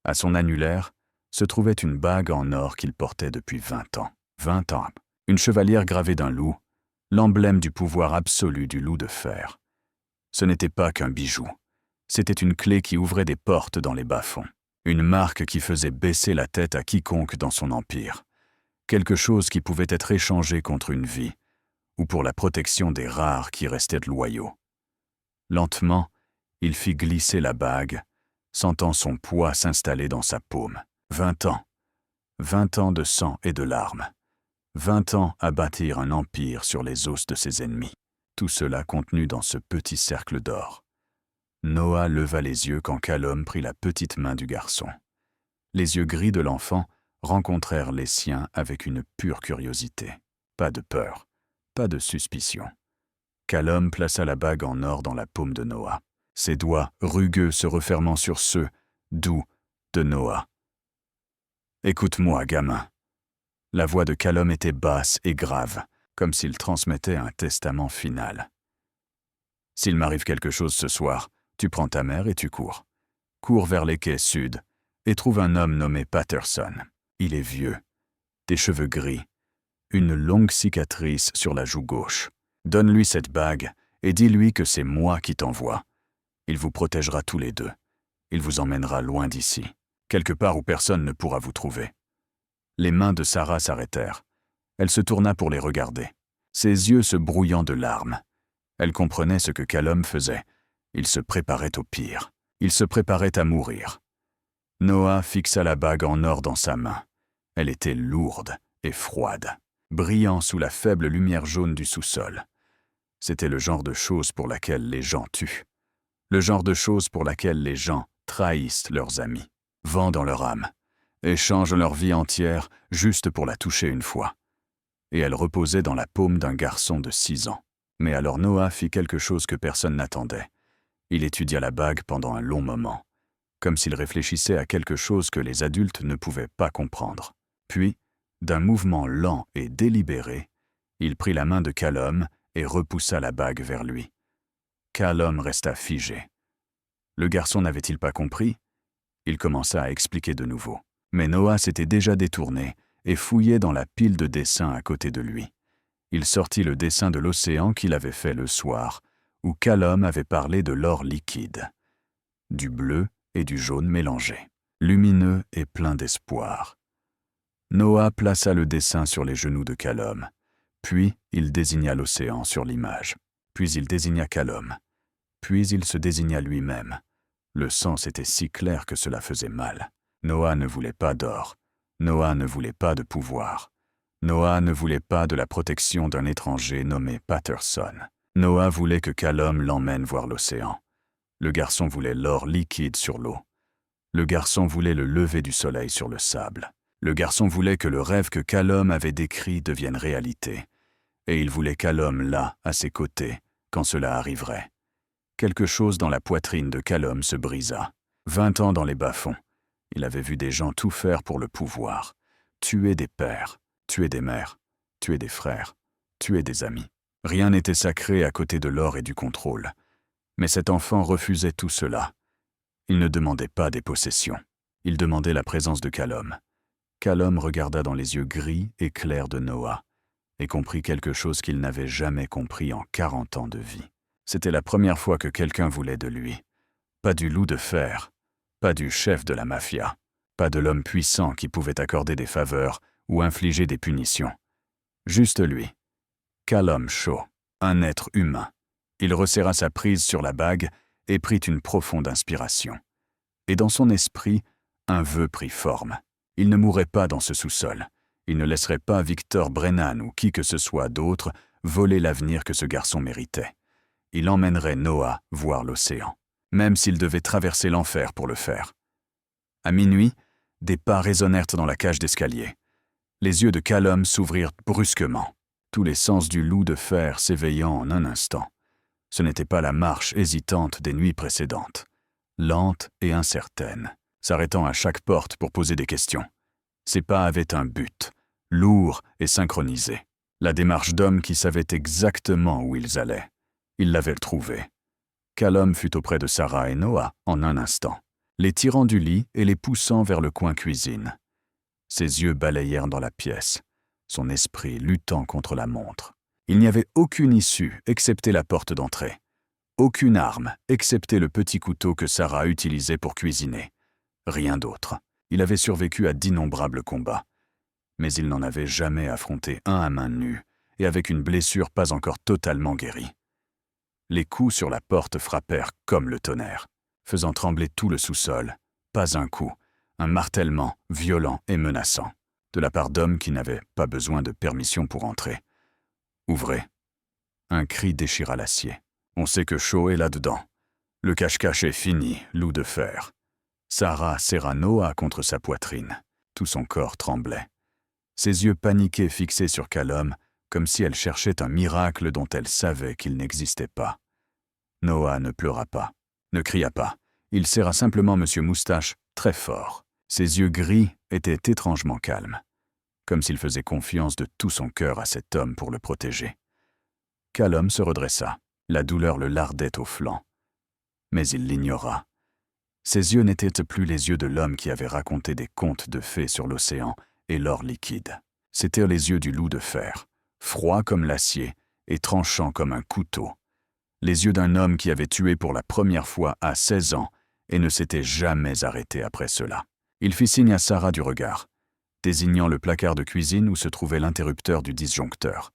À son annulaire se trouvait une bague en or qu'il portait depuis 20 ans. 20 ans. Une chevalière gravée d'un loup, l'emblème du pouvoir absolu du loup de fer. Ce n'était pas qu'un bijou. C'était une clé qui ouvrait des portes dans les bas-fonds. Une marque qui faisait baisser la tête à quiconque dans son empire. Quelque chose qui pouvait être échangé contre une vie, ou pour la protection des rares qui restaient loyaux. Lentement, il fit glisser la bague, sentant son poids s'installer dans sa paume. 20 ans. 20 ans de sang et de larmes. 20 ans à bâtir un empire sur les os de ses ennemis. Tout cela contenu dans ce petit cercle d'or. Noah leva les yeux quand Callum prit la petite main du garçon. Les yeux gris de l'enfant rencontrèrent les siens avec une pure curiosité. Pas de peur, pas de suspicion. Callum plaça la bague en or dans la paume de Noah, ses doigts rugueux se refermant sur ceux, doux, de Noah. « Écoute-moi, gamin. » La voix de Callum était basse et grave, comme s'il transmettait un testament final. « S'il m'arrive quelque chose ce soir, tu prends ta mère et tu cours. Cours vers les quais sud et trouve un homme nommé Patterson. Il est vieux, des cheveux gris, une longue cicatrice sur la joue gauche. Donne-lui cette bague et dis-lui que c'est moi qui t'envoie. Il vous protégera tous les deux. Il vous emmènera loin d'ici, quelque part où personne ne pourra vous trouver. » Les mains de Sarah s'arrêtèrent. Elle se tourna pour les regarder, ses yeux se brouillant de larmes. Elle comprenait ce que Callum faisait. Il se préparait au pire. Il se préparait à mourir. Noah fixa la bague en or dans sa main. Elle était lourde et froide, brillant sous la faible lumière jaune du sous-sol. C'était le genre de chose pour laquelle les gens tuent. Le genre de chose pour laquelle les gens trahissent leurs amis, vendent leur âme, échangent leur vie entière juste pour la toucher une fois. Et elle reposait dans la paume d'un garçon de 6 ans. Mais alors Noah fit quelque chose que personne n'attendait. Il étudia la bague pendant un long moment, comme s'il réfléchissait à quelque chose que les adultes ne pouvaient pas comprendre. Puis, d'un mouvement lent et délibéré, il prit la main de Callum et repoussa la bague vers lui. Callum resta figé. Le garçon n'avait-il pas compris? Il commença à expliquer de nouveau. Mais Noah s'était déjà détourné et fouillait dans la pile de dessins à côté de lui. Il sortit le dessin de l'océan qu'il avait fait le soir, où Callum avait parlé de l'or liquide, du bleu et du jaune mélangés, lumineux et plein d'espoir. Noah plaça le dessin sur les genoux de Callum, puis il désigna l'océan sur l'image, puis il désigna Callum, puis il se désigna lui-même. Le sens était si clair que cela faisait mal. Noah ne voulait pas d'or, Noah ne voulait pas de pouvoir. Noah ne voulait pas de la protection d'un étranger nommé Patterson. Noah voulait que Callum l'emmène voir l'océan. Le garçon voulait l'or liquide sur l'eau. Le garçon voulait le lever du soleil sur le sable. Le garçon voulait que le rêve que Callum avait décrit devienne réalité. Et il voulait Callum là, à ses côtés, quand cela arriverait. Quelque chose dans la poitrine de Callum se brisa. 20 ans dans les bas-fonds. Il avait vu des gens tout faire pour le pouvoir. Tuer des pères, tuer des mères, tuer des frères, tuer des amis. Rien n'était sacré à côté de l'or et du contrôle. Mais cet enfant refusait tout cela. Il ne demandait pas des possessions. Il demandait la présence de Callum. Callum regarda dans les yeux gris et clairs de Noah et comprit quelque chose qu'il n'avait jamais compris en 40 ans de vie. C'était la première fois que quelqu'un voulait de lui. Pas du loup de fer, pas du chef de la mafia, pas de l'homme puissant qui pouvait accorder des faveurs ou infliger des punitions. Juste lui, Callum Shaw, un être humain. Il resserra sa prise sur la bague et prit une profonde inspiration. Et dans son esprit, un vœu prit forme. Il ne mourrait pas dans ce sous-sol. Il ne laisserait pas Victor Brennan ou qui que ce soit d'autre voler l'avenir que ce garçon méritait. Il emmènerait Noah voir l'océan, même s'il devait traverser l'enfer pour le faire. À minuit, des pas résonnèrent dans la cage d'escalier. Les yeux de Callum s'ouvrirent brusquement, tous les sens du loup de fer s'éveillant en un instant. Ce n'était pas la marche hésitante des nuits précédentes, lente et incertaine, s'arrêtant à chaque porte pour poser des questions. Ses pas avaient un but, lourd et synchronisé. La démarche d'hommes qui savaient exactement où ils allaient. Ils l'avaient trouvé. Callum fut auprès de Sarah et Noah en un instant, les tirant du lit et les poussant vers le coin cuisine. Ses yeux balayèrent dans la pièce, son esprit luttant contre la montre. Il n'y avait aucune issue excepté la porte d'entrée. Aucune arme excepté le petit couteau que Sarah utilisait pour cuisiner. Rien d'autre. Il avait survécu à d'innombrables combats. Mais il n'en avait jamais affronté un à main nue et avec une blessure pas encore totalement guérie. Les coups sur la porte frappèrent comme le tonnerre, faisant trembler tout le sous-sol. Pas un coup, un martèlement violent et menaçant, de la part d'hommes qui n'avaient pas besoin de permission pour entrer. « Ouvrez !» Un cri déchira l'acier. On sait que Shaw est là-dedans. Le cache-cache est fini, loup de fer. Sarah serra Noah contre sa poitrine. Tout son corps tremblait. Ses yeux paniqués fixés sur Callum, comme si elle cherchait un miracle dont elle savait qu'il n'existait pas. Noah ne pleura pas, ne cria pas. Il serra simplement M. Moustache très fort. Ses yeux gris étaient étrangement calmes, comme s'il faisait confiance de tout son cœur à cet homme pour le protéger. Callum se redressa. La douleur le lardait au flanc. Mais il l'ignora. Ses yeux n'étaient plus les yeux de l'homme qui avait raconté des contes de fées sur l'océan et l'or liquide. C'étaient les yeux du loup de fer, froids comme l'acier et tranchants comme un couteau. Les yeux d'un homme qui avait tué pour la première fois à 16 ans et ne s'était jamais arrêté après cela. Il fit signe à Sarah du regard, désignant le placard de cuisine où se trouvait l'interrupteur du disjoncteur,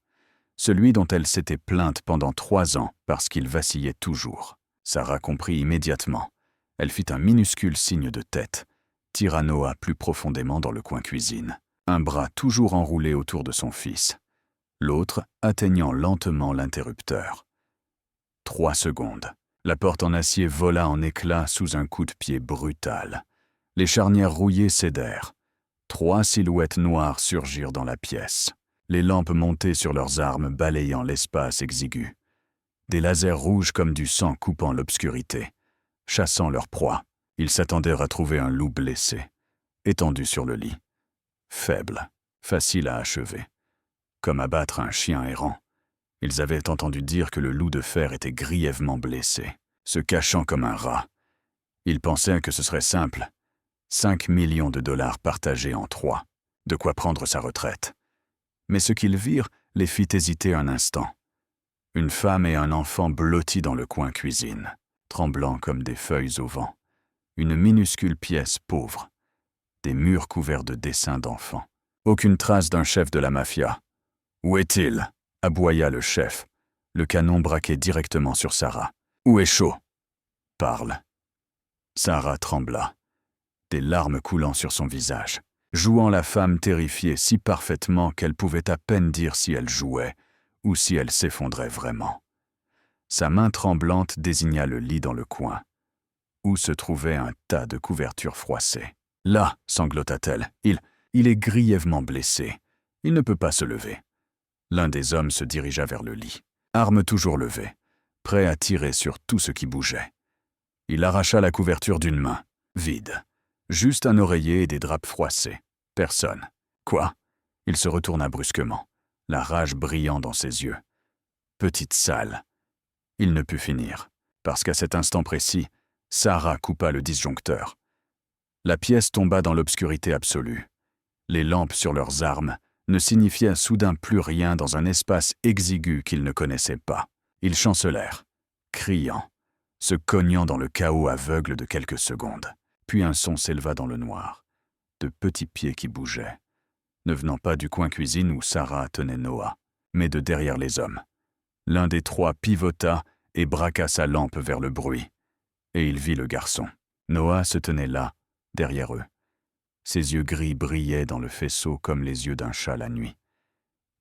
celui dont elle s'était plainte pendant 3 ans parce qu'il vacillait toujours. Sarah comprit immédiatement. Elle fit un minuscule signe de tête, tira Noah plus profondément dans le coin cuisine, un bras toujours enroulé autour de son fils, l'autre atteignant lentement l'interrupteur. 3 secondes. La porte en acier vola en éclats sous un coup de pied brutal. Les charnières rouillées cédèrent. 3 silhouettes noires surgirent dans la pièce, les lampes montées sur leurs armes balayant l'espace exigu. Des lasers rouges comme du sang coupant l'obscurité. Chassant leur proie, ils s'attendirent à trouver un loup blessé, étendu sur le lit. Faible, facile à achever. Comme abattre un chien errant. Ils avaient entendu dire que le loup de fer était grièvement blessé, se cachant comme un rat. Ils pensaient que ce serait simple. 5 millions de dollars partagés en 3. De quoi prendre sa retraite. Mais ce qu'ils virent les fit hésiter un instant. Une femme et un enfant blottis dans le coin cuisine, tremblant comme des feuilles au vent. Une minuscule pièce pauvre. Des murs couverts de dessins d'enfants. Aucune trace d'un chef de la mafia. Où est-il ? Aboya le chef, le canon braqué directement sur Sarah. Où est Shaw ? Parle. Sarah trembla, des larmes coulant sur son visage, jouant la femme terrifiée si parfaitement qu'elle pouvait à peine dire si elle jouait ou si elle s'effondrait vraiment. Sa main tremblante désigna le lit dans le coin, où se trouvait un tas de couvertures froissées. Là, sanglota-t-elle, il est grièvement blessé. Il ne peut pas se lever. L'un des hommes se dirigea vers le lit, arme toujours levée, prêt à tirer sur tout ce qui bougeait. Il arracha la couverture d'une main, vide. Juste un oreiller et des draps froissés. Personne. Quoi ? Il se retourna brusquement, la rage brillant dans ses yeux. Petite salle. Il ne put finir, parce qu'à cet instant précis, Sarah coupa le disjoncteur. La pièce tomba dans l'obscurité absolue. Les lampes sur leurs armes ne signifiaient soudain plus rien dans un espace exigu qu'ils ne connaissaient pas. Ils chancelèrent, criant, se cognant dans le chaos aveugle de quelques secondes. Puis un son s'éleva dans le noir, de petits pieds qui bougeaient, ne venant pas du coin cuisine où Sarah tenait Noah, mais de derrière les hommes. L'un des 3 pivota et braqua sa lampe vers le bruit, et il vit le garçon. Noah se tenait là, derrière eux. Ses yeux gris brillaient dans le faisceau comme les yeux d'un chat la nuit.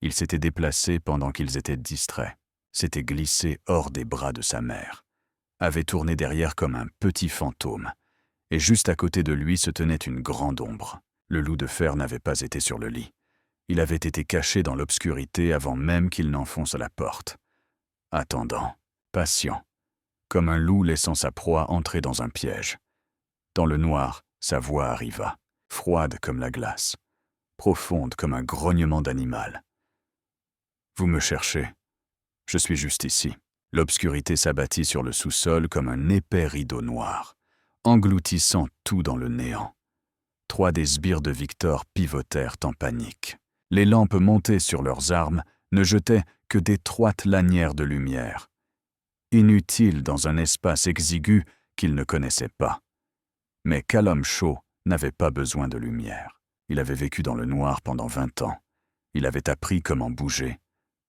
Il s'était déplacé pendant qu'ils étaient distraits, s'était glissé hors des bras de sa mère, avait tourné derrière comme un petit fantôme, et juste à côté de lui se tenait une grande ombre. Le loup de fer n'avait pas été sur le lit. Il avait été caché dans l'obscurité avant même qu'il n'enfonce la porte. Attendant, patient, comme un loup laissant sa proie entrer dans un piège. Dans le noir, sa voix arriva, froide comme la glace, profonde comme un grognement d'animal. « Vous me cherchez. Je suis juste ici. » L'obscurité s'abattit sur le sous-sol comme un épais rideau noir, engloutissant tout dans le néant. 3 des sbires de Victor pivotèrent en panique. Les lampes montées sur leurs armes ne jetaient que d'étroites lanières de lumière, inutiles dans un espace exigu qu'ils ne connaissaient pas. Mais Callum Shaw n'avait pas besoin de lumière. Il avait vécu dans le noir pendant 20 ans. Il avait appris comment bouger,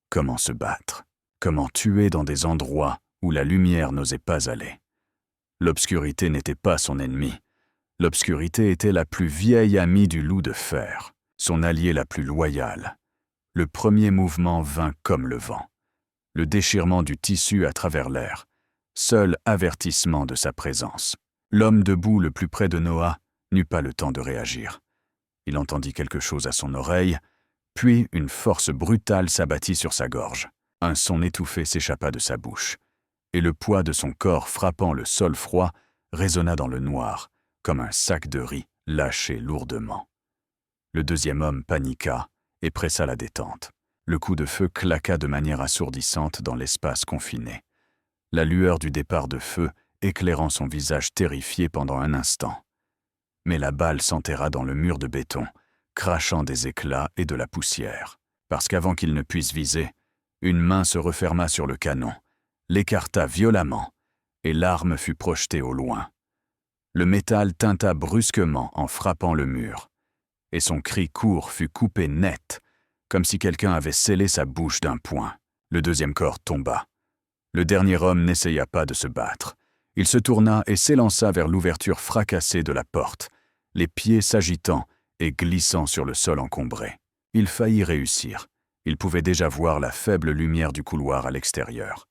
comment se battre, comment tuer dans des endroits où la lumière n'osait pas aller. L'obscurité n'était pas son ennemi. L'obscurité était la plus vieille amie du loup de fer, son allié la plus loyale. Le premier mouvement vint comme le vent. Le déchirement du tissu à travers l'air, seul avertissement de sa présence. L'homme debout le plus près de Noah n'eut pas le temps de réagir. Il entendit quelque chose à son oreille, puis une force brutale s'abattit sur sa gorge. Un son étouffé s'échappa de sa bouche, et le poids de son corps frappant le sol froid résonna dans le noir, comme un sac de riz lâché lourdement. Le deuxième homme paniqua et pressa la détente. Le coup de feu claqua de manière assourdissante dans l'espace confiné. la lueur du départ de feu éclairant son visage terrifié pendant un instant. Mais la balle s'enterra dans le mur de béton, crachant des éclats et de la poussière. Parce qu'avant qu'il ne puisse viser, une main se referma sur le canon, l'écarta violemment, et l'arme fut projetée au loin. Le métal tinta brusquement en frappant le mur, et son cri court fut coupé net, comme si quelqu'un avait scellé sa bouche d'un poing. Le deuxième corps tomba. Le dernier homme n'essaya pas de se battre. Il se tourna et s'élança vers l'ouverture fracassée de la porte, les pieds s'agitant et glissant sur le sol encombré. Il faillit réussir. Il pouvait déjà voir la faible lumière du couloir à l'extérieur.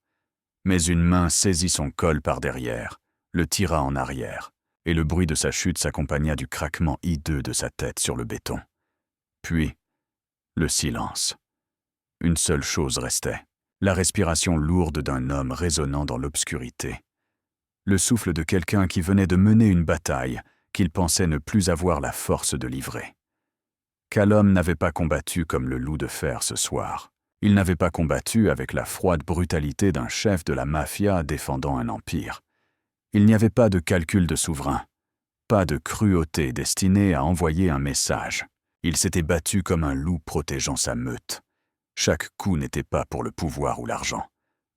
Mais une main saisit son col par derrière, le tira en arrière, et le bruit de sa chute s'accompagna du craquement hideux de sa tête sur le béton. Puis, le silence. Une seule chose restait, la respiration lourde d'un homme résonnant dans l'obscurité. Le souffle de quelqu'un qui venait de mener une bataille qu'il pensait ne plus avoir la force de livrer. Callum n'avait pas combattu comme le loup de fer ce soir. Il n'avait pas combattu avec la froide brutalité d'un chef de la mafia défendant un empire. Il n'y avait pas de calcul de souverain, pas de cruauté destinée à envoyer un message. Il s'était battu comme un loup protégeant sa meute. Chaque coup n'était pas pour le pouvoir ou l'argent.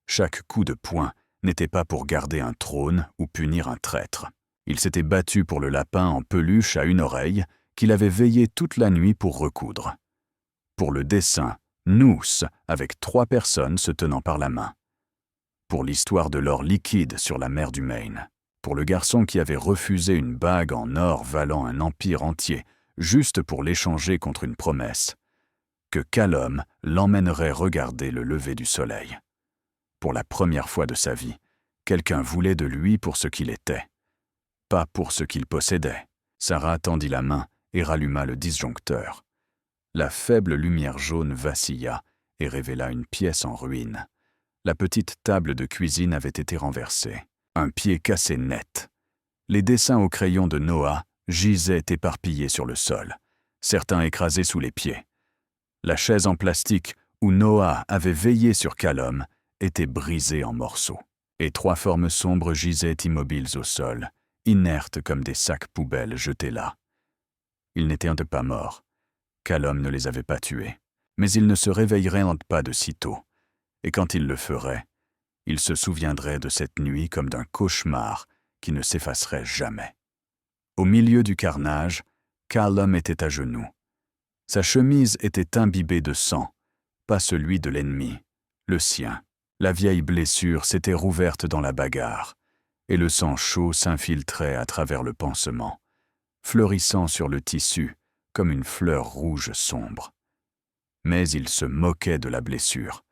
Chaque coup de poing n'était pas pour garder un trône ou punir un traître. Il s'était battu pour le lapin en peluche à une oreille qu'il avait veillé toute la nuit pour recoudre. Pour le dessin, Nous, avec 3 personnes se tenant par la main. Pour l'histoire de l'or liquide sur la mer du Maine. Pour le garçon qui avait refusé une bague en or valant un empire entier, juste pour l'échanger contre une promesse. Que Callum l'emmènerait regarder le lever du soleil. Pour la première fois de sa vie, quelqu'un voulait de lui pour ce qu'il était. Pas pour ce qu'il possédait. Sarah tendit la main et ralluma le disjoncteur. La faible lumière jaune vacilla et révéla une pièce en ruine. La petite table de cuisine avait été renversée. Un pied cassé net. Les dessins au crayon de Noah gisaient éparpillés sur le sol, certains écrasés sous les pieds. La chaise en plastique où Noah avait veillé sur Callum était brisée en morceaux. Et 3 formes sombres gisaient immobiles au sol, inertes comme des sacs poubelles jetés là. Ils n'étaient pas morts. Callum ne les avait pas tués, mais ils ne se réveilleraient pas de sitôt, et quand il le ferait, il se souviendrait de cette nuit comme d'un cauchemar qui ne s'effacerait jamais. Au milieu du carnage, Callum était à genoux. Sa chemise était imbibée de sang, pas celui de l'ennemi, le sien. La vieille blessure s'était rouverte dans la bagarre, et le sang chaud s'infiltrait à travers le pansement, fleurissant sur le tissu comme une fleur rouge sombre. Mais il se moquait de la blessure,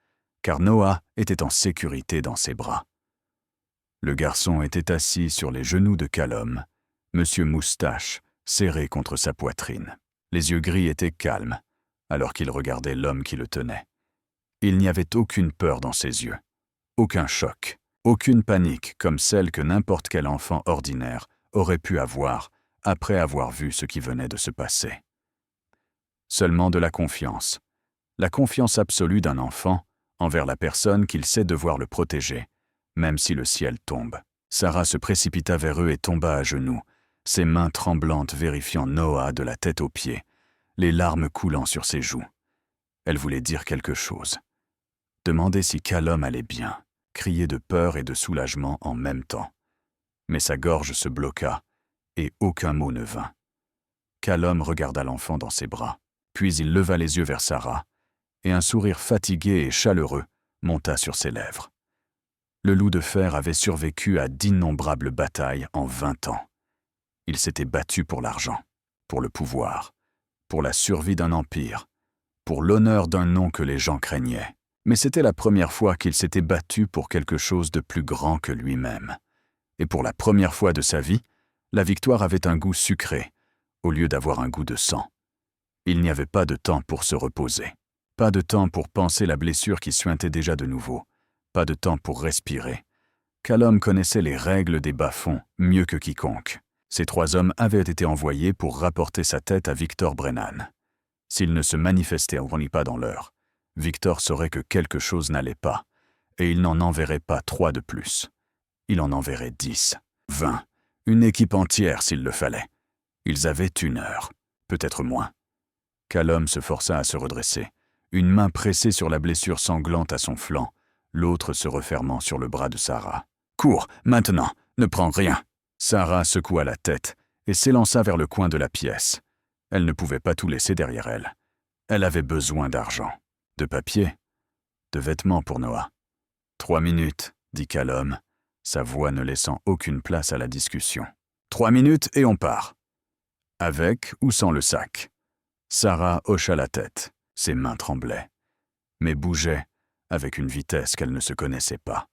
car Noah était en sécurité dans ses bras. Le garçon était assis sur les genoux de Callum, Monsieur Moustache, serré contre sa poitrine. Les yeux gris étaient calmes, alors qu'il regardait l'homme qui le tenait. Il n'y avait aucune peur dans ses yeux, aucun choc, aucune panique comme celle que n'importe quel enfant ordinaire aurait pu avoir après avoir vu ce qui venait de se passer. Seulement de la confiance absolue d'un enfant envers la personne qu'il sait devoir le protéger, même si le ciel tombe. Sarah se précipita vers eux et tomba à genoux, ses mains tremblantes vérifiant Noah de la tête aux pieds, les larmes coulant sur ses joues. Elle voulait dire quelque chose. Demander si Callum allait bien, crier de peur et de soulagement en même temps. Mais sa gorge se bloqua, et aucun mot ne vint. Callum regarda l'enfant dans ses bras, puis il leva les yeux vers Sarah, et un sourire fatigué et chaleureux monta sur ses lèvres. Le loup de fer avait survécu à d'innombrables batailles en 20 ans. Il s'était battu pour l'argent, pour le pouvoir, pour la survie d'un empire, pour l'honneur d'un nom que les gens craignaient. Mais c'était la première fois qu'il s'était battu pour quelque chose de plus grand que lui-même. Et pour la première fois de sa vie, la victoire avait un goût sucré, au lieu d'avoir un goût de sang. Il n'y avait pas de temps pour se reposer. Pas de temps pour penser la blessure qui suintait déjà de nouveau. Pas de temps pour respirer. Callum connaissait les règles des bas-fonds mieux que quiconque. Ces 3 hommes avaient été envoyés pour rapporter sa tête à Victor Brennan. S'il ne se manifestait pas dans l'heure, Victor saurait que quelque chose n'allait pas, et il n'en enverrait pas 3 de plus. Il en enverrait 10, 20, une équipe entière s'il le fallait. Ils avaient 1 heure, peut-être moins. Callum se força à se redresser, une main pressée sur la blessure sanglante à son flanc, l'autre se refermant sur le bras de Sarah. « Cours, maintenant, ne prends rien !» Sarah secoua la tête et s'élança vers le coin de la pièce. Elle ne pouvait pas tout laisser derrière elle. Elle avait besoin d'argent, de papier, de vêtements pour Noah. « 3 minutes, dit Callum, sa voix ne laissant aucune place à la discussion. « 3 minutes et on part. » Avec ou sans le sac. Sarah hocha la tête, ses mains tremblaient, mais bougeaient avec une vitesse qu'elle ne se connaissait pas.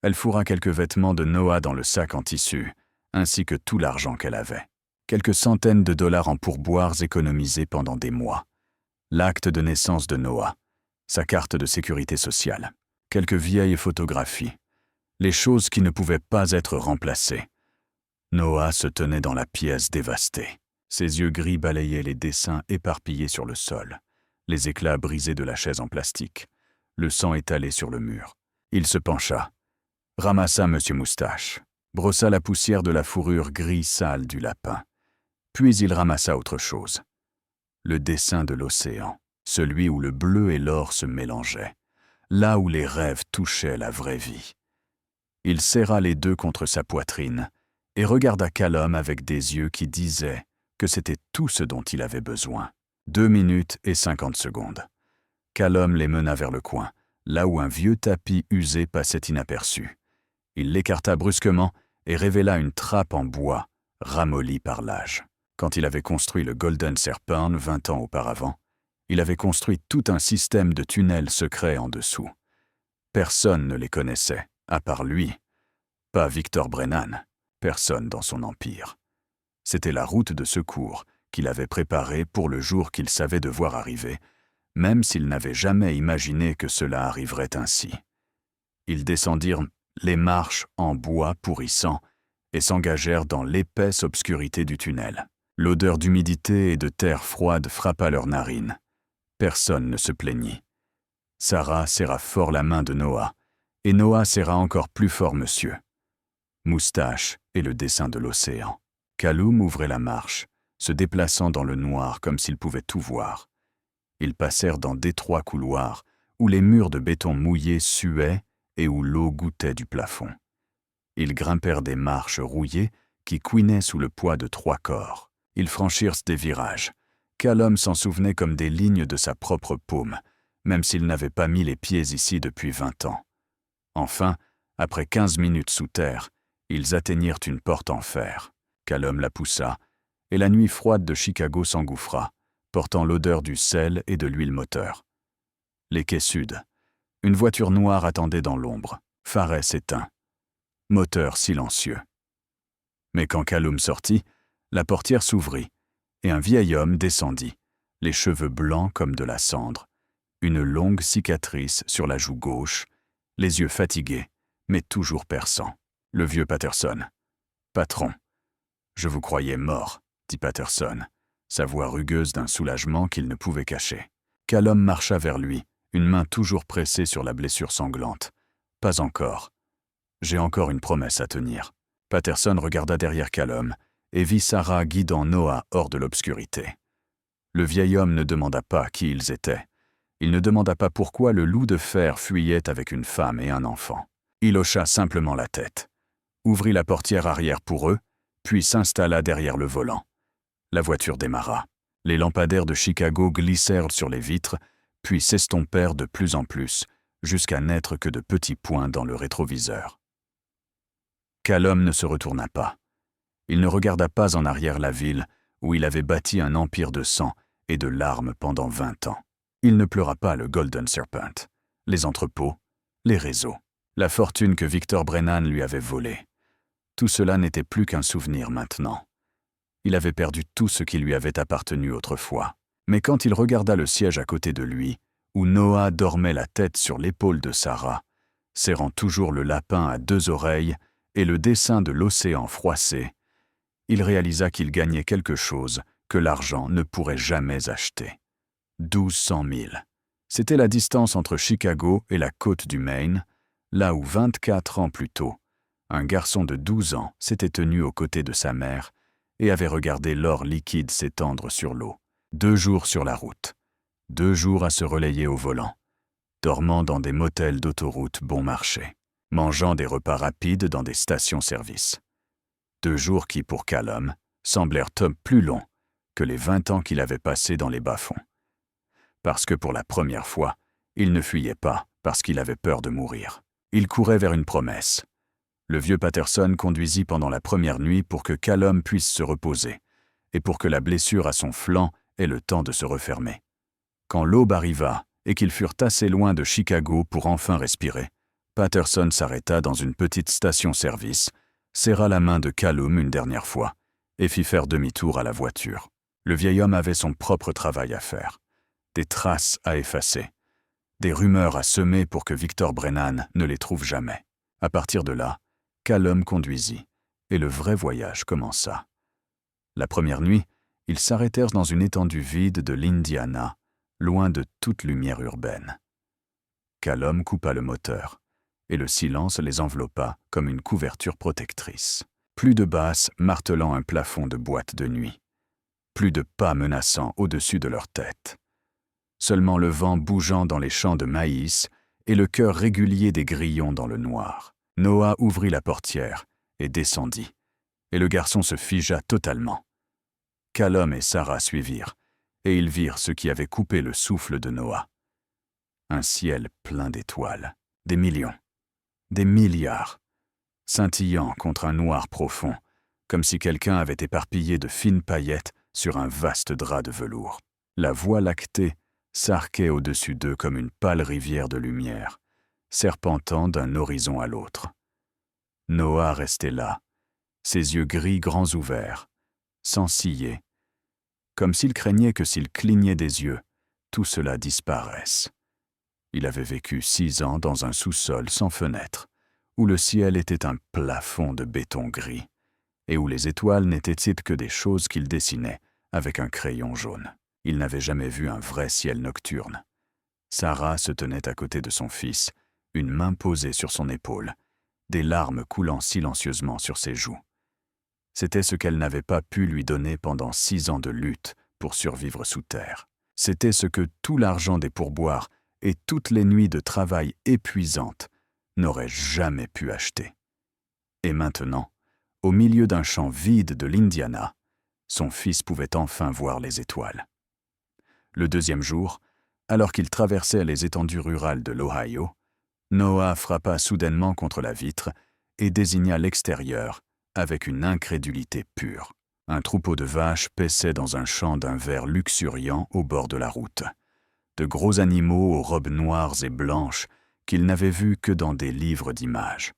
Elle fourra quelques vêtements de Noah dans le sac en tissu, ainsi que tout l'argent qu'elle avait. Quelques centaines de dollars en pourboires économisés pendant des mois. L'acte de naissance de Noah, sa carte de sécurité sociale, quelques vieilles photographies, les choses qui ne pouvaient pas être remplacées. Noah se tenait dans la pièce dévastée. Ses yeux gris balayaient les dessins éparpillés sur le sol, les éclats brisés de la chaise en plastique, le sang étalé sur le mur. Il se pencha, ramassa M. Moustache, brossa la poussière de la fourrure gris sale du lapin. Puis il ramassa autre chose. Le dessin de l'océan, celui où le bleu et l'or se mélangeaient, là où les rêves touchaient la vraie vie. Il serra les deux contre sa poitrine et regarda Callum avec des yeux qui disaient que c'était tout ce dont il avait besoin. 2 minutes et 50 secondes. Callum les mena vers le coin, là où un vieux tapis usé passait inaperçu. Il l'écarta brusquement et révéla une trappe en bois, ramollie par l'âge. Quand il avait construit le Golden Serpent 20 ans auparavant, il avait construit tout un système de tunnels secrets en dessous. Personne ne les connaissait, à part lui. Pas Victor Brennan, personne dans son empire. C'était la route de secours qu'il avait préparée pour le jour qu'il savait devoir arriver, même s'il n'avait jamais imaginé que cela arriverait ainsi. Ils descendirent les marches en bois pourrissant et s'engagèrent dans l'épaisse obscurité du tunnel. L'odeur d'humidité et de terre froide frappa leurs narines. Personne ne se plaignit. Sarah serra fort la main de Noah, et Noah serra encore plus fort monsieur. Moustache et le dessin de l'océan. Callum ouvrait la marche, se déplaçant dans le noir comme s'il pouvait tout voir. Ils passèrent dans d'étroits couloirs où les murs de béton mouillé suaient et où l'eau gouttait du plafond. Ils grimpèrent des marches rouillées qui couinaient sous le poids de 3 corps. Ils franchirent des virages. Callum s'en souvenait comme des lignes de sa propre paume, même s'il n'avait pas mis les pieds ici depuis 20 ans. Enfin, après 15 minutes sous terre, ils atteignirent une porte en fer. Callum la poussa, et la nuit froide de Chicago s'engouffra, portant l'odeur du sel et de l'huile moteur. Les quais sud. Une voiture noire attendait dans l'ombre, phares éteints. Moteur silencieux. Mais quand Callum sortit, la portière s'ouvrit, et un vieil homme descendit, les cheveux blancs comme de la cendre, une longue cicatrice sur la joue gauche, les yeux fatigués, mais toujours perçants. Le vieux Patterson. « Patron, je vous croyais mort, » dit Patterson, sa voix rugueuse d'un soulagement qu'il ne pouvait cacher. Callum marcha vers lui, une main toujours pressée sur la blessure sanglante. « Pas encore. J'ai encore une promesse à tenir. » Patterson regarda derrière Callum et vit Sarah guidant Noah hors de l'obscurité. Le vieil homme ne demanda pas qui ils étaient. Il ne demanda pas pourquoi le loup de fer fuyait avec une femme et un enfant. Il hocha simplement la tête, ouvrit la portière arrière pour eux, puis s'installa derrière le volant. La voiture démarra. Les lampadaires de Chicago glissèrent sur les vitres, puis s'estompèrent de plus en plus, jusqu'à n'être que de petits points dans le rétroviseur. Callum ne se retourna pas. Il ne regarda pas en arrière la ville où il avait bâti un empire de sang et de larmes pendant 20 ans. Il ne pleura pas le Golden Serpent, les entrepôts, les réseaux, la fortune que Victor Brennan lui avait volée. Tout cela n'était plus qu'un souvenir maintenant. Il avait perdu tout ce qui lui avait appartenu autrefois. Mais quand il regarda le siège à côté de lui, où Noah dormait la tête sur l'épaule de Sarah, serrant toujours le lapin à 2 oreilles et le dessin de l'océan froissé, il réalisa qu'il gagnait quelque chose que l'argent ne pourrait jamais acheter. 1200 000. C'était la distance entre Chicago et la côte du Maine, là où 24 ans plus tôt, un garçon de 12 ans s'était tenu aux côtés de sa mère et avait regardé l'or liquide s'étendre sur l'eau. 2 jours sur la route, 2 jours à se relayer au volant, dormant dans des motels d'autoroute bon marché, mangeant des repas rapides dans des stations-service. 2 jours qui, pour Callum, semblèrent plus longs que les 20 ans qu'il avait passés dans les bas-fonds. Parce que pour la première fois, il ne fuyait pas parce qu'il avait peur de mourir. Il courait vers une promesse. Le vieux Patterson conduisit pendant la première nuit pour que Callum puisse se reposer et pour que la blessure à son flanc ait le temps de se refermer. Quand l'aube arriva et qu'ils furent assez loin de Chicago pour enfin respirer, Patterson s'arrêta dans une petite station-service, serra la main de Callum une dernière fois et fit faire demi-tour à la voiture. Le vieil homme avait son propre travail à faire, des traces à effacer, des rumeurs à semer pour que Victor Brennan ne les trouve jamais. À partir de là, Callum conduisit, et le vrai voyage commença. La première nuit, ils s'arrêtèrent dans une étendue vide de l'Indiana, loin de toute lumière urbaine. Callum coupa le moteur, et le silence les enveloppa comme une couverture protectrice. Plus de basses martelant un plafond de boîte de nuit. Plus de pas menaçants au-dessus de leur tête. Seulement le vent bougeant dans les champs de maïs et le chœur régulier des grillons dans le noir. Noah ouvrit la portière et descendit, et le garçon se figea totalement. Callum et Sarah suivirent, et ils virent ce qui avait coupé le souffle de Noah. Un ciel plein d'étoiles, des millions, des milliards, scintillant contre un noir profond, comme si quelqu'un avait éparpillé de fines paillettes sur un vaste drap de velours. La Voie lactée s'arquait au-dessus d'eux comme une pâle rivière de lumière, serpentant d'un horizon à l'autre. Noah restait là, ses yeux gris grands ouverts, sans ciller, comme s'il craignait que s'il clignait des yeux, tout cela disparaisse. Il avait vécu 6 ans dans un sous-sol sans fenêtre, où le ciel était un plafond de béton gris, et où les étoiles n'étaient que des choses qu'il dessinait avec un crayon jaune. Il n'avait jamais vu un vrai ciel nocturne. Sarah se tenait à côté de son fils, une main posée sur son épaule, des larmes coulant silencieusement sur ses joues. C'était ce qu'elle n'avait pas pu lui donner pendant 6 ans de lutte pour survivre sous terre. C'était ce que tout l'argent des pourboires et toutes les nuits de travail épuisantes n'auraient jamais pu acheter. Et maintenant, au milieu d'un champ vide de l'Indiana, son fils pouvait enfin voir les étoiles. Le 2e jour, alors qu'il traversait les étendues rurales de l'Ohio, Noah frappa soudainement contre la vitre et désigna l'extérieur avec une incrédulité pure. Un troupeau de vaches paissait dans un champ d'un vert luxuriant au bord de la route. De gros animaux aux robes noires et blanches qu'il n'avait vus que dans des livres d'images.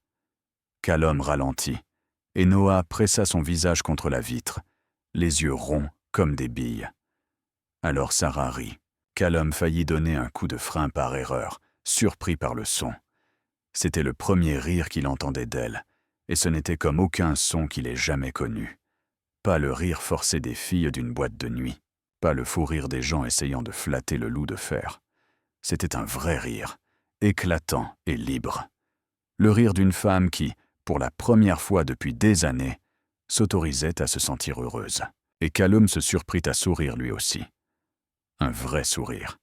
Callum ralentit, et Noah pressa son visage contre la vitre, les yeux ronds comme des billes. Alors Sarah rit. Callum faillit donner un coup de frein par erreur, surpris par le son. C'était le premier rire qu'il entendait d'elle, et ce n'était comme aucun son qu'il ait jamais connu. Pas le rire forcé des filles d'une boîte de nuit, pas le fou rire des gens essayant de flatter le loup de fer. C'était un vrai rire, éclatant et libre. Le rire d'une femme qui, pour la première fois depuis des années, s'autorisait à se sentir heureuse. Et Callum se surprit à sourire lui aussi. Un vrai sourire.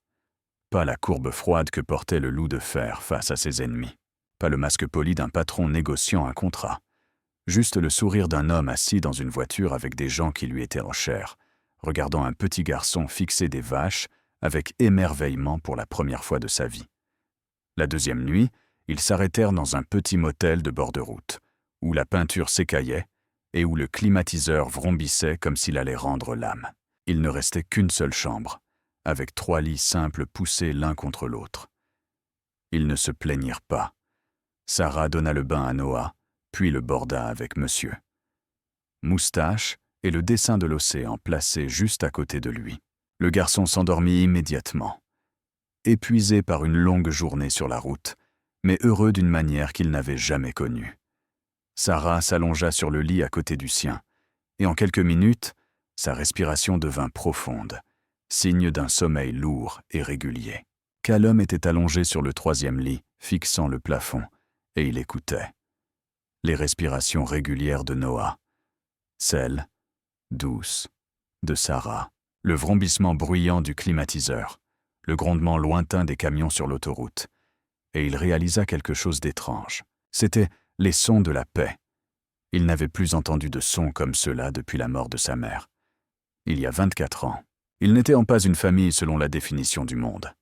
Pas la courbe froide que portait le loup de fer face à ses ennemis. Pas le masque poli d'un patron négociant un contrat. Juste le sourire d'un homme assis dans une voiture avec des gens qui lui étaient en chair, regardant un petit garçon fixer des vaches avec émerveillement pour la première fois de sa vie. La 2e nuit, ils s'arrêtèrent dans un petit motel de bord de route, où la peinture s'écaillait et où le climatiseur vrombissait comme s'il allait rendre l'âme. Il ne restait qu'une seule chambre, avec 3 lits simples poussés l'un contre l'autre. Ils ne se plaignirent pas. Sarah donna le bain à Noah, puis le borda avec monsieur. Moustache et le dessin de l'océan placé juste à côté de lui. Le garçon s'endormit immédiatement. Épuisé par une longue journée sur la route, mais heureux d'une manière qu'il n'avait jamais connue. Sarah s'allongea sur le lit à côté du sien, et en quelques minutes, sa respiration devint profonde, signe d'un sommeil lourd et régulier. Callum était allongé sur le 3e lit, fixant le plafond, et il écoutait. Les respirations régulières de Noah, celles, douces, de Sarah, le vrombissement bruyant du climatiseur, le grondement lointain des camions sur l'autoroute. Et il réalisa quelque chose d'étrange. C'étaient les sons de la paix. Il n'avait plus entendu de sons comme ceux-là depuis la mort de sa mère. Il y a 24 ans, ils n'étaient en pas une famille selon la définition du monde.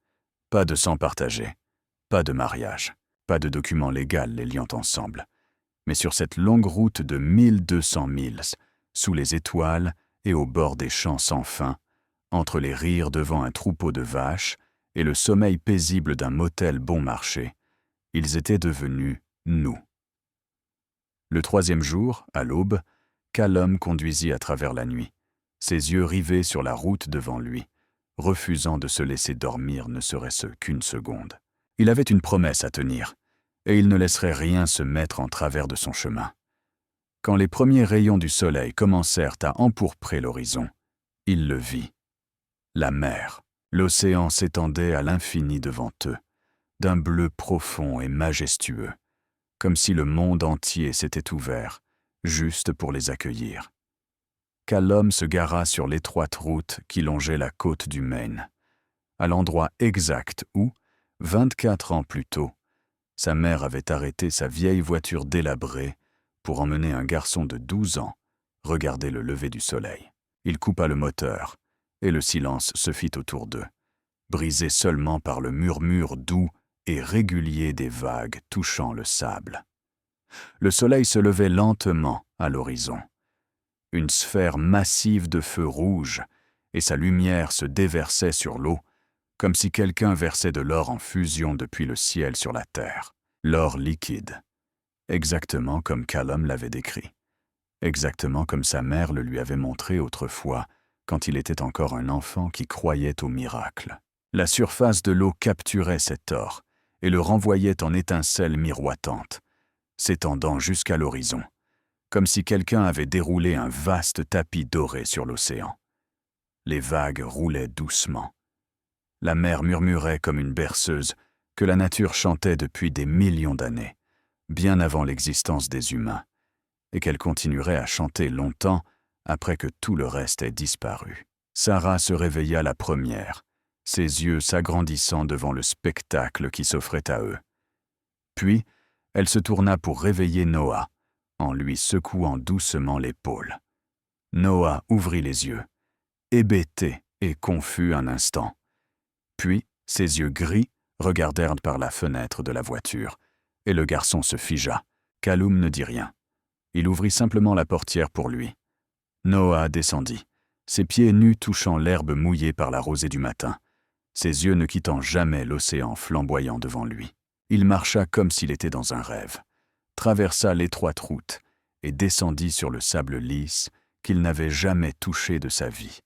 Pas de sang partagé, pas de mariage, pas de document légal les liant ensemble. Mais sur cette longue route de 1200 milles, sous les étoiles et au bord des champs sans fin, entre les rires devant un troupeau de vaches et le sommeil paisible d'un motel bon marché, ils étaient devenus nous. Le 3e jour, à l'aube, Callum conduisit à travers la nuit, ses yeux rivés sur la route devant lui, refusant de se laisser dormir ne serait-ce qu'une seconde. Il avait une promesse à tenir, et il ne laisserait rien se mettre en travers de son chemin. Quand les premiers rayons du soleil commencèrent à empourprer l'horizon, il le vit. La mer, l'océan s'étendait à l'infini devant eux, d'un bleu profond et majestueux, comme si le monde entier s'était ouvert, juste pour les accueillir. Callum se gara sur l'étroite route qui longeait la côte du Maine, à l'endroit exact où, 24 ans plus tôt, sa mère avait arrêté sa vieille voiture délabrée pour emmener un garçon de 12 ans regarder le lever du soleil. Il coupa le moteur, et le silence se fit autour d'eux, brisé seulement par le murmure doux et régulier des vagues touchant le sable. Le soleil se levait lentement à l'horizon, une sphère massive de feu rouge, et sa lumière se déversait sur l'eau, comme si quelqu'un versait de l'or en fusion depuis le ciel sur la terre. L'or liquide, exactement comme Callum l'avait décrit, exactement comme sa mère le lui avait montré autrefois, quand il était encore un enfant qui croyait au miracle. La surface de l'eau capturait cet or et le renvoyait en étincelles miroitantes, s'étendant jusqu'à l'horizon, comme si quelqu'un avait déroulé un vaste tapis doré sur l'océan. Les vagues roulaient doucement. La mer murmurait comme une berceuse que la nature chantait depuis des millions d'années, bien avant l'existence des humains, et qu'elle continuerait à chanter longtemps après que tout le reste ait disparu. Sarah se réveilla la première, ses yeux s'agrandissant devant le spectacle qui s'offrait à eux. Puis, elle se tourna pour réveiller Noah, en lui secouant doucement l'épaule. Noah ouvrit les yeux, hébété et confus un instant. Puis, ses yeux gris regardèrent par la fenêtre de la voiture, et le garçon se figea. Callum ne dit rien. Il ouvrit simplement la portière pour lui. Noah descendit, ses pieds nus touchant l'herbe mouillée par la rosée du matin, ses yeux ne quittant jamais l'océan flamboyant devant lui. Il marcha comme s'il était dans un rêve, traversa l'étroite route et descendit sur le sable lisse qu'il n'avait jamais touché de sa vie.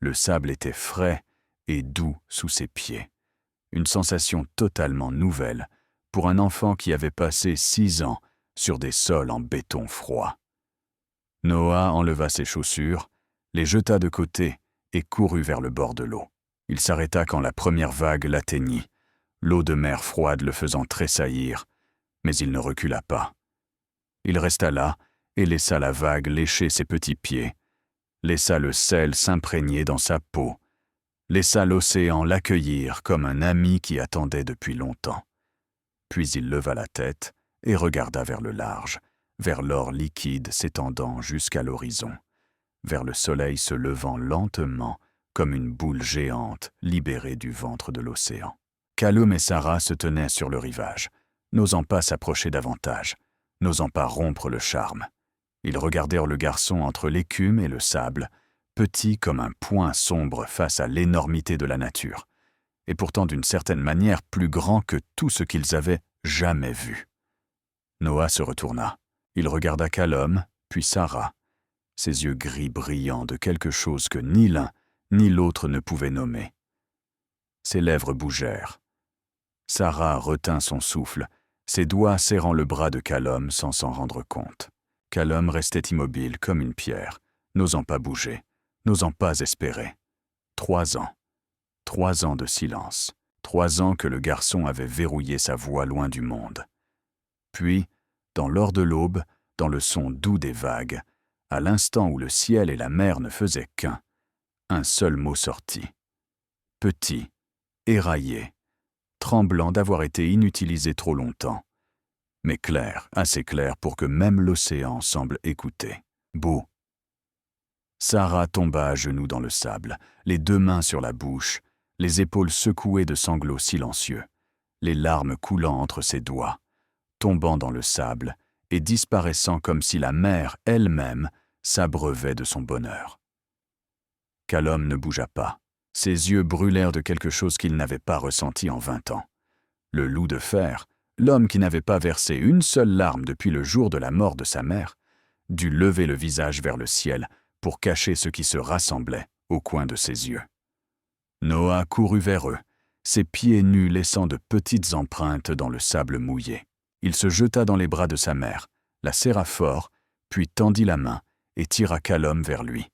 Le sable était frais et doux sous ses pieds, une sensation totalement nouvelle pour un enfant qui avait passé 6 ans sur des sols en béton froid. Noah enleva ses chaussures, les jeta de côté et courut vers le bord de l'eau. Il s'arrêta quand la première vague l'atteignit, l'eau de mer froide le faisant tressaillir, mais il ne recula pas. Il resta là et laissa la vague lécher ses petits pieds, laissa le sel s'imprégner dans sa peau, laissa l'océan l'accueillir comme un ami qui attendait depuis longtemps. Puis il leva la tête et regarda vers le large, vers l'or liquide s'étendant jusqu'à l'horizon, vers le soleil se levant lentement comme une boule géante libérée du ventre de l'océan. Callum et Sarah se tenaient sur le rivage, n'osant pas s'approcher davantage, n'osant pas rompre le charme. Ils regardèrent le garçon entre l'écume et le sable, petit comme un point sombre face à l'énormité de la nature, et pourtant d'une certaine manière plus grand que tout ce qu'ils avaient jamais vu. Noah se retourna. Il regarda Callum, puis Sarah, ses yeux gris brillants de quelque chose que ni l'un ni l'autre ne pouvait nommer. Ses lèvres bougèrent. Sarah retint son souffle, ses doigts serrant le bras de Callum sans s'en rendre compte. Callum restait immobile comme une pierre, n'osant pas bouger, n'osant pas espérer. 3 ans. 3 ans de silence. 3 ans que le garçon avait verrouillé sa voix loin du monde. Puis, dans l'or de l'aube, dans le son doux des vagues, à l'instant où le ciel et la mer ne faisaient qu'un, un seul mot sortit. Petit, éraillé, tremblant d'avoir été inutilisé trop longtemps, mais clair, assez clair pour que même l'océan semble écouter. Beau. Sarah tomba à genoux dans le sable, les deux mains sur la bouche, les épaules secouées de sanglots silencieux, les larmes coulant entre ses doigts, tombant dans le sable et disparaissant comme si la mer elle-même s'abreuvait de son bonheur. Callum ne bougea pas. Ses yeux brûlèrent de quelque chose qu'il n'avait pas ressenti en 20 ans. Le loup de fer, l'homme qui n'avait pas versé une seule larme depuis le jour de la mort de sa mère, dut lever le visage vers le ciel pour cacher ce qui se rassemblait au coin de ses yeux. Noah courut vers eux, ses pieds nus laissant de petites empreintes dans le sable mouillé. Il se jeta dans les bras de sa mère, la serra fort, puis tendit la main et tira Callum vers lui.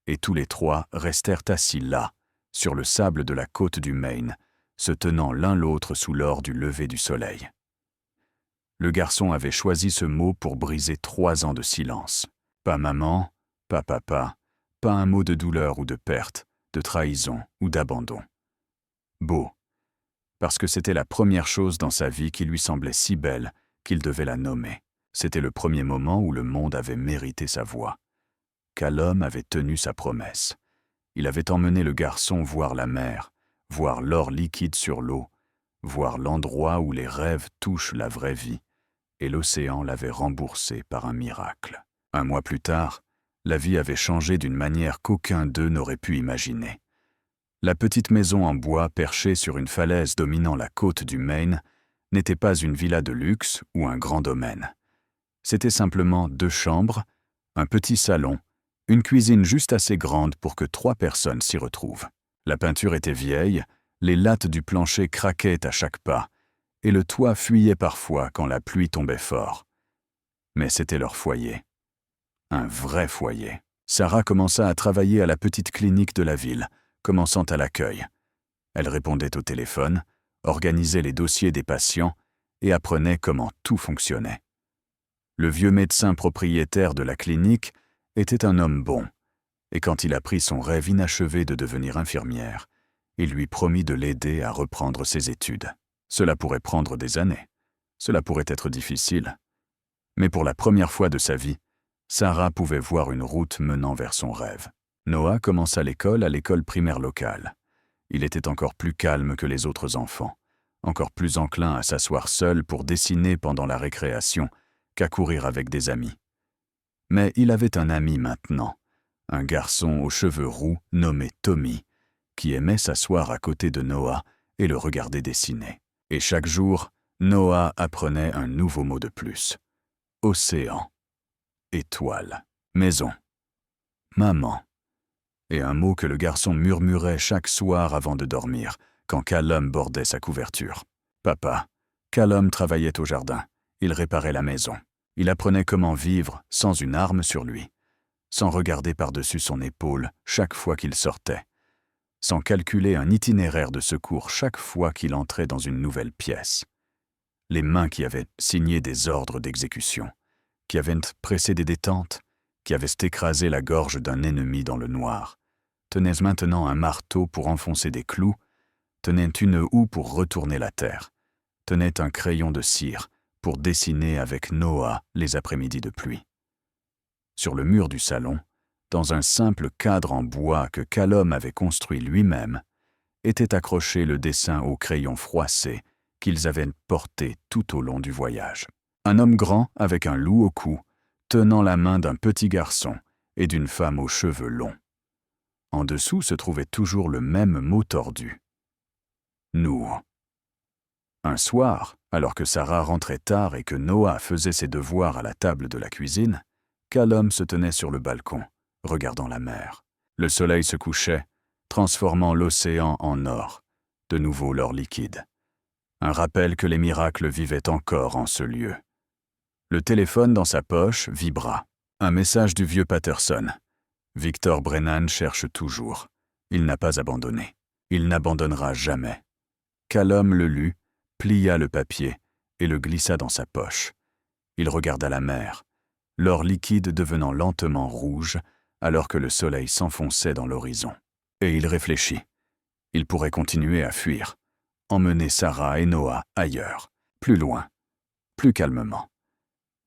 Et tous les trois restèrent assis là, sur le sable de la côte du Maine, se tenant l'un l'autre sous l'or du lever du soleil. Le garçon avait choisi ce mot pour briser 3 ans de silence. Pas maman, pas papa, pas un mot de douleur ou de perte, de trahison ou d'abandon. Beau, parce que c'était la première chose dans sa vie qui lui semblait si belle qu'il devait la nommer. C'était le premier moment où le monde avait mérité sa voix. Callum avait tenu sa promesse. Il avait emmené le garçon voir la mer, voir l'or liquide sur l'eau, voir l'endroit où les rêves touchent la vraie vie, et l'océan l'avait remboursé par un miracle. 1 mois plus tard, la vie avait changé d'une manière qu'aucun d'eux n'aurait pu imaginer. La petite maison en bois perchée sur une falaise dominant la côte du Maine n'était pas une villa de luxe ou un grand domaine. C'était simplement 2 chambres, un petit salon, une cuisine juste assez grande pour que 3 personnes s'y retrouvent. La peinture était vieille, les lattes du plancher craquaient à chaque pas, et le toit fuyait parfois quand la pluie tombait fort. Mais c'était leur foyer. Un vrai foyer. Sarah commença à travailler à la petite clinique de la ville, commençant à l'accueil. Elle répondait au téléphone, organisait les dossiers des patients et apprenait comment tout fonctionnait. Le vieux médecin propriétaire de la clinique était un homme bon, et quand il apprit son rêve inachevé de devenir infirmière, il lui promit de l'aider à reprendre ses études. Cela pourrait prendre des années, cela pourrait être difficile, mais pour la première fois de sa vie, Sarah pouvait voir une route menant vers son rêve. Noah commença l'école à l'école primaire locale. Il était encore plus calme que les autres enfants, encore plus enclin à s'asseoir seul pour dessiner pendant la récréation qu'à courir avec des amis. Mais il avait un ami maintenant, un garçon aux cheveux roux nommé Tommy, qui aimait s'asseoir à côté de Noah et le regarder dessiner. Et chaque jour, Noah apprenait un nouveau mot de plus. Océan, étoile, maison, maman. Et un mot que le garçon murmurait chaque soir avant de dormir, quand Callum bordait sa couverture. Papa. Callum travaillait au jardin. Il réparait la maison. Il apprenait comment vivre sans une arme sur lui, sans regarder par-dessus son épaule chaque fois qu'il sortait, sans calculer un itinéraire de secours chaque fois qu'il entrait dans une nouvelle pièce. Les mains qui avaient signé des ordres d'exécution, qui avaient pressé des détentes, qui avaient écrasé la gorge d'un ennemi dans le noir, tenaient maintenant un marteau pour enfoncer des clous, tenaient une houe pour retourner la terre, tenaient un crayon de cire pour dessiner avec Noah les après-midi de pluie. Sur le mur du salon, dans un simple cadre en bois que Callum avait construit lui-même, était accroché le dessin au crayon froissé qu'ils avaient porté tout au long du voyage. Un homme grand avec un loup au cou, tenant la main d'un petit garçon et d'une femme aux cheveux longs. En dessous se trouvait toujours le même mot tordu. Nous. Un soir, alors que Sarah rentrait tard et que Noah faisait ses devoirs à la table de la cuisine, Callum se tenait sur le balcon, regardant la mer. Le soleil se couchait, transformant l'océan en or, de nouveau l'or liquide. Un rappel que les miracles vivaient encore en ce lieu. Le téléphone dans sa poche vibra. Un message du vieux Patterson. Victor Brennan cherche toujours. Il n'a pas abandonné. Il n'abandonnera jamais. Callum le lut, plia le papier et le glissa dans sa poche. Il regarda la mer, l'or liquide devenant lentement rouge alors que le soleil s'enfonçait dans l'horizon. Et il réfléchit. Il pourrait continuer à fuir, emmener Sarah et Noah ailleurs, plus loin, plus calmement.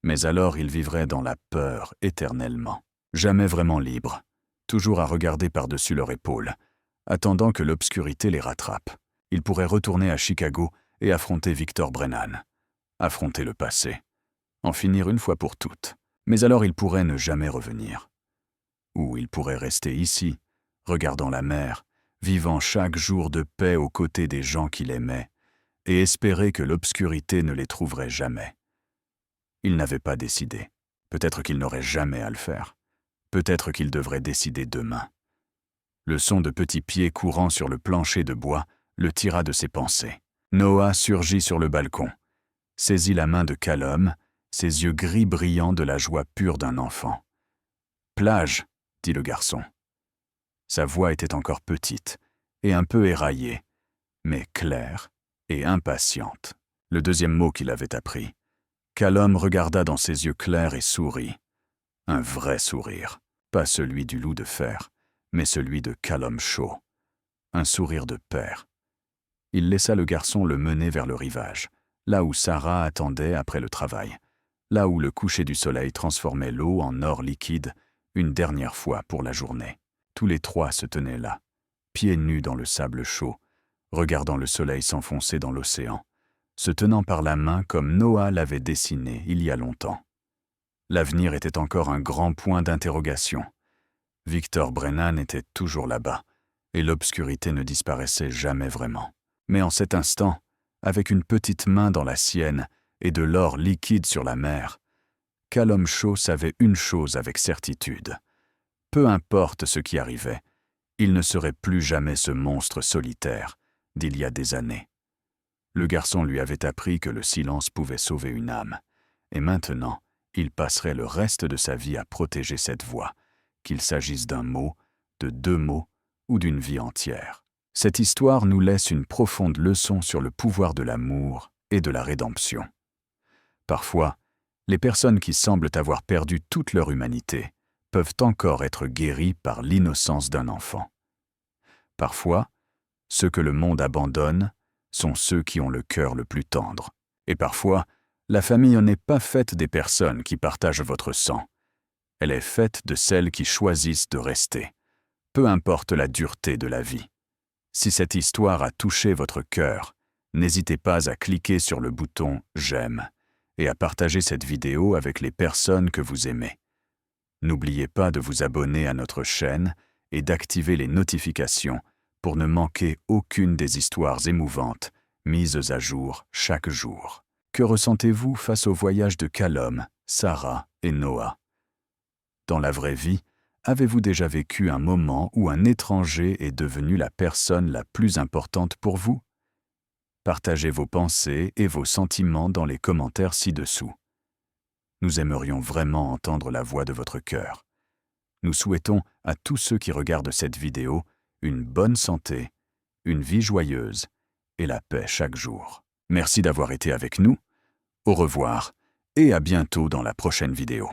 Mais alors il vivrait dans la peur éternellement, jamais vraiment libre, toujours à regarder par-dessus leur épaule, attendant que l'obscurité les rattrape. Il pourrait retourner à Chicago et affronter Victor Brennan, affronter le passé, en finir une fois pour toutes. Mais alors il pourrait ne jamais revenir. Ou il pourrait rester ici, regardant la mer, vivant chaque jour de paix aux côtés des gens qu'il aimait, et espérer que l'obscurité ne les trouverait jamais. Il n'avait pas décidé. Peut-être qu'il n'aurait jamais à le faire. Peut-être qu'il devrait décider demain. Le son de petits pieds courant sur le plancher de bois le tira de ses pensées. Noah surgit sur le balcon, saisit la main de Callum, ses yeux gris brillants de la joie pure d'un enfant. « Plage !» dit le garçon. Sa voix était encore petite et un peu éraillée, mais claire et impatiente. Le deuxième mot qu'il avait appris. Callum regarda dans ses yeux clairs et sourit. Un vrai sourire, pas celui du loup de fer, mais celui de Callum Shaw. Un sourire de père. Il laissa le garçon le mener vers le rivage, là où Sarah attendait après le travail, là où le coucher du soleil transformait l'eau en or liquide une dernière fois pour la journée. Tous les trois se tenaient là, pieds nus dans le sable chaud, regardant le soleil s'enfoncer dans l'océan, se tenant par la main comme Noah l'avait dessiné il y a longtemps. L'avenir était encore un grand point d'interrogation. Victor Brennan était toujours là-bas, et l'obscurité ne disparaissait jamais vraiment. Mais en cet instant, avec une petite main dans la sienne et de l'or liquide sur la mer, Callum Shaw savait une chose avec certitude. Peu importe ce qui arrivait, il ne serait plus jamais ce monstre solitaire d'il y a des années. Le garçon lui avait appris que le silence pouvait sauver une âme, et maintenant, il passerait le reste de sa vie à protéger cette voix, qu'il s'agisse d'un mot, de 2 mots ou d'une vie entière. Cette histoire nous laisse une profonde leçon sur le pouvoir de l'amour et de la rédemption. Parfois, les personnes qui semblent avoir perdu toute leur humanité peuvent encore être guéries par l'innocence d'un enfant. Parfois, ceux que le monde abandonne sont ceux qui ont le cœur le plus tendre. Et parfois, la famille n'est pas faite des personnes qui partagent votre sang. Elle est faite de celles qui choisissent de rester, peu importe la dureté de la vie. Si cette histoire a touché votre cœur, n'hésitez pas à cliquer sur le bouton « J'aime » et à partager cette vidéo avec les personnes que vous aimez. N'oubliez pas de vous abonner à notre chaîne et d'activer les notifications pour ne manquer aucune des histoires émouvantes mises à jour chaque jour. Que ressentez-vous face au voyage de Callum, Sarah et Noah? Dans la vraie vie, avez-vous déjà vécu un moment où un étranger est devenu la personne la plus importante pour vous? Partagez vos pensées et vos sentiments dans les commentaires ci-dessous. Nous aimerions vraiment entendre la voix de votre cœur. Nous souhaitons à tous ceux qui regardent cette vidéo une bonne santé, une vie joyeuse et la paix chaque jour. Merci d'avoir été avec nous. Au revoir et à bientôt dans la prochaine vidéo.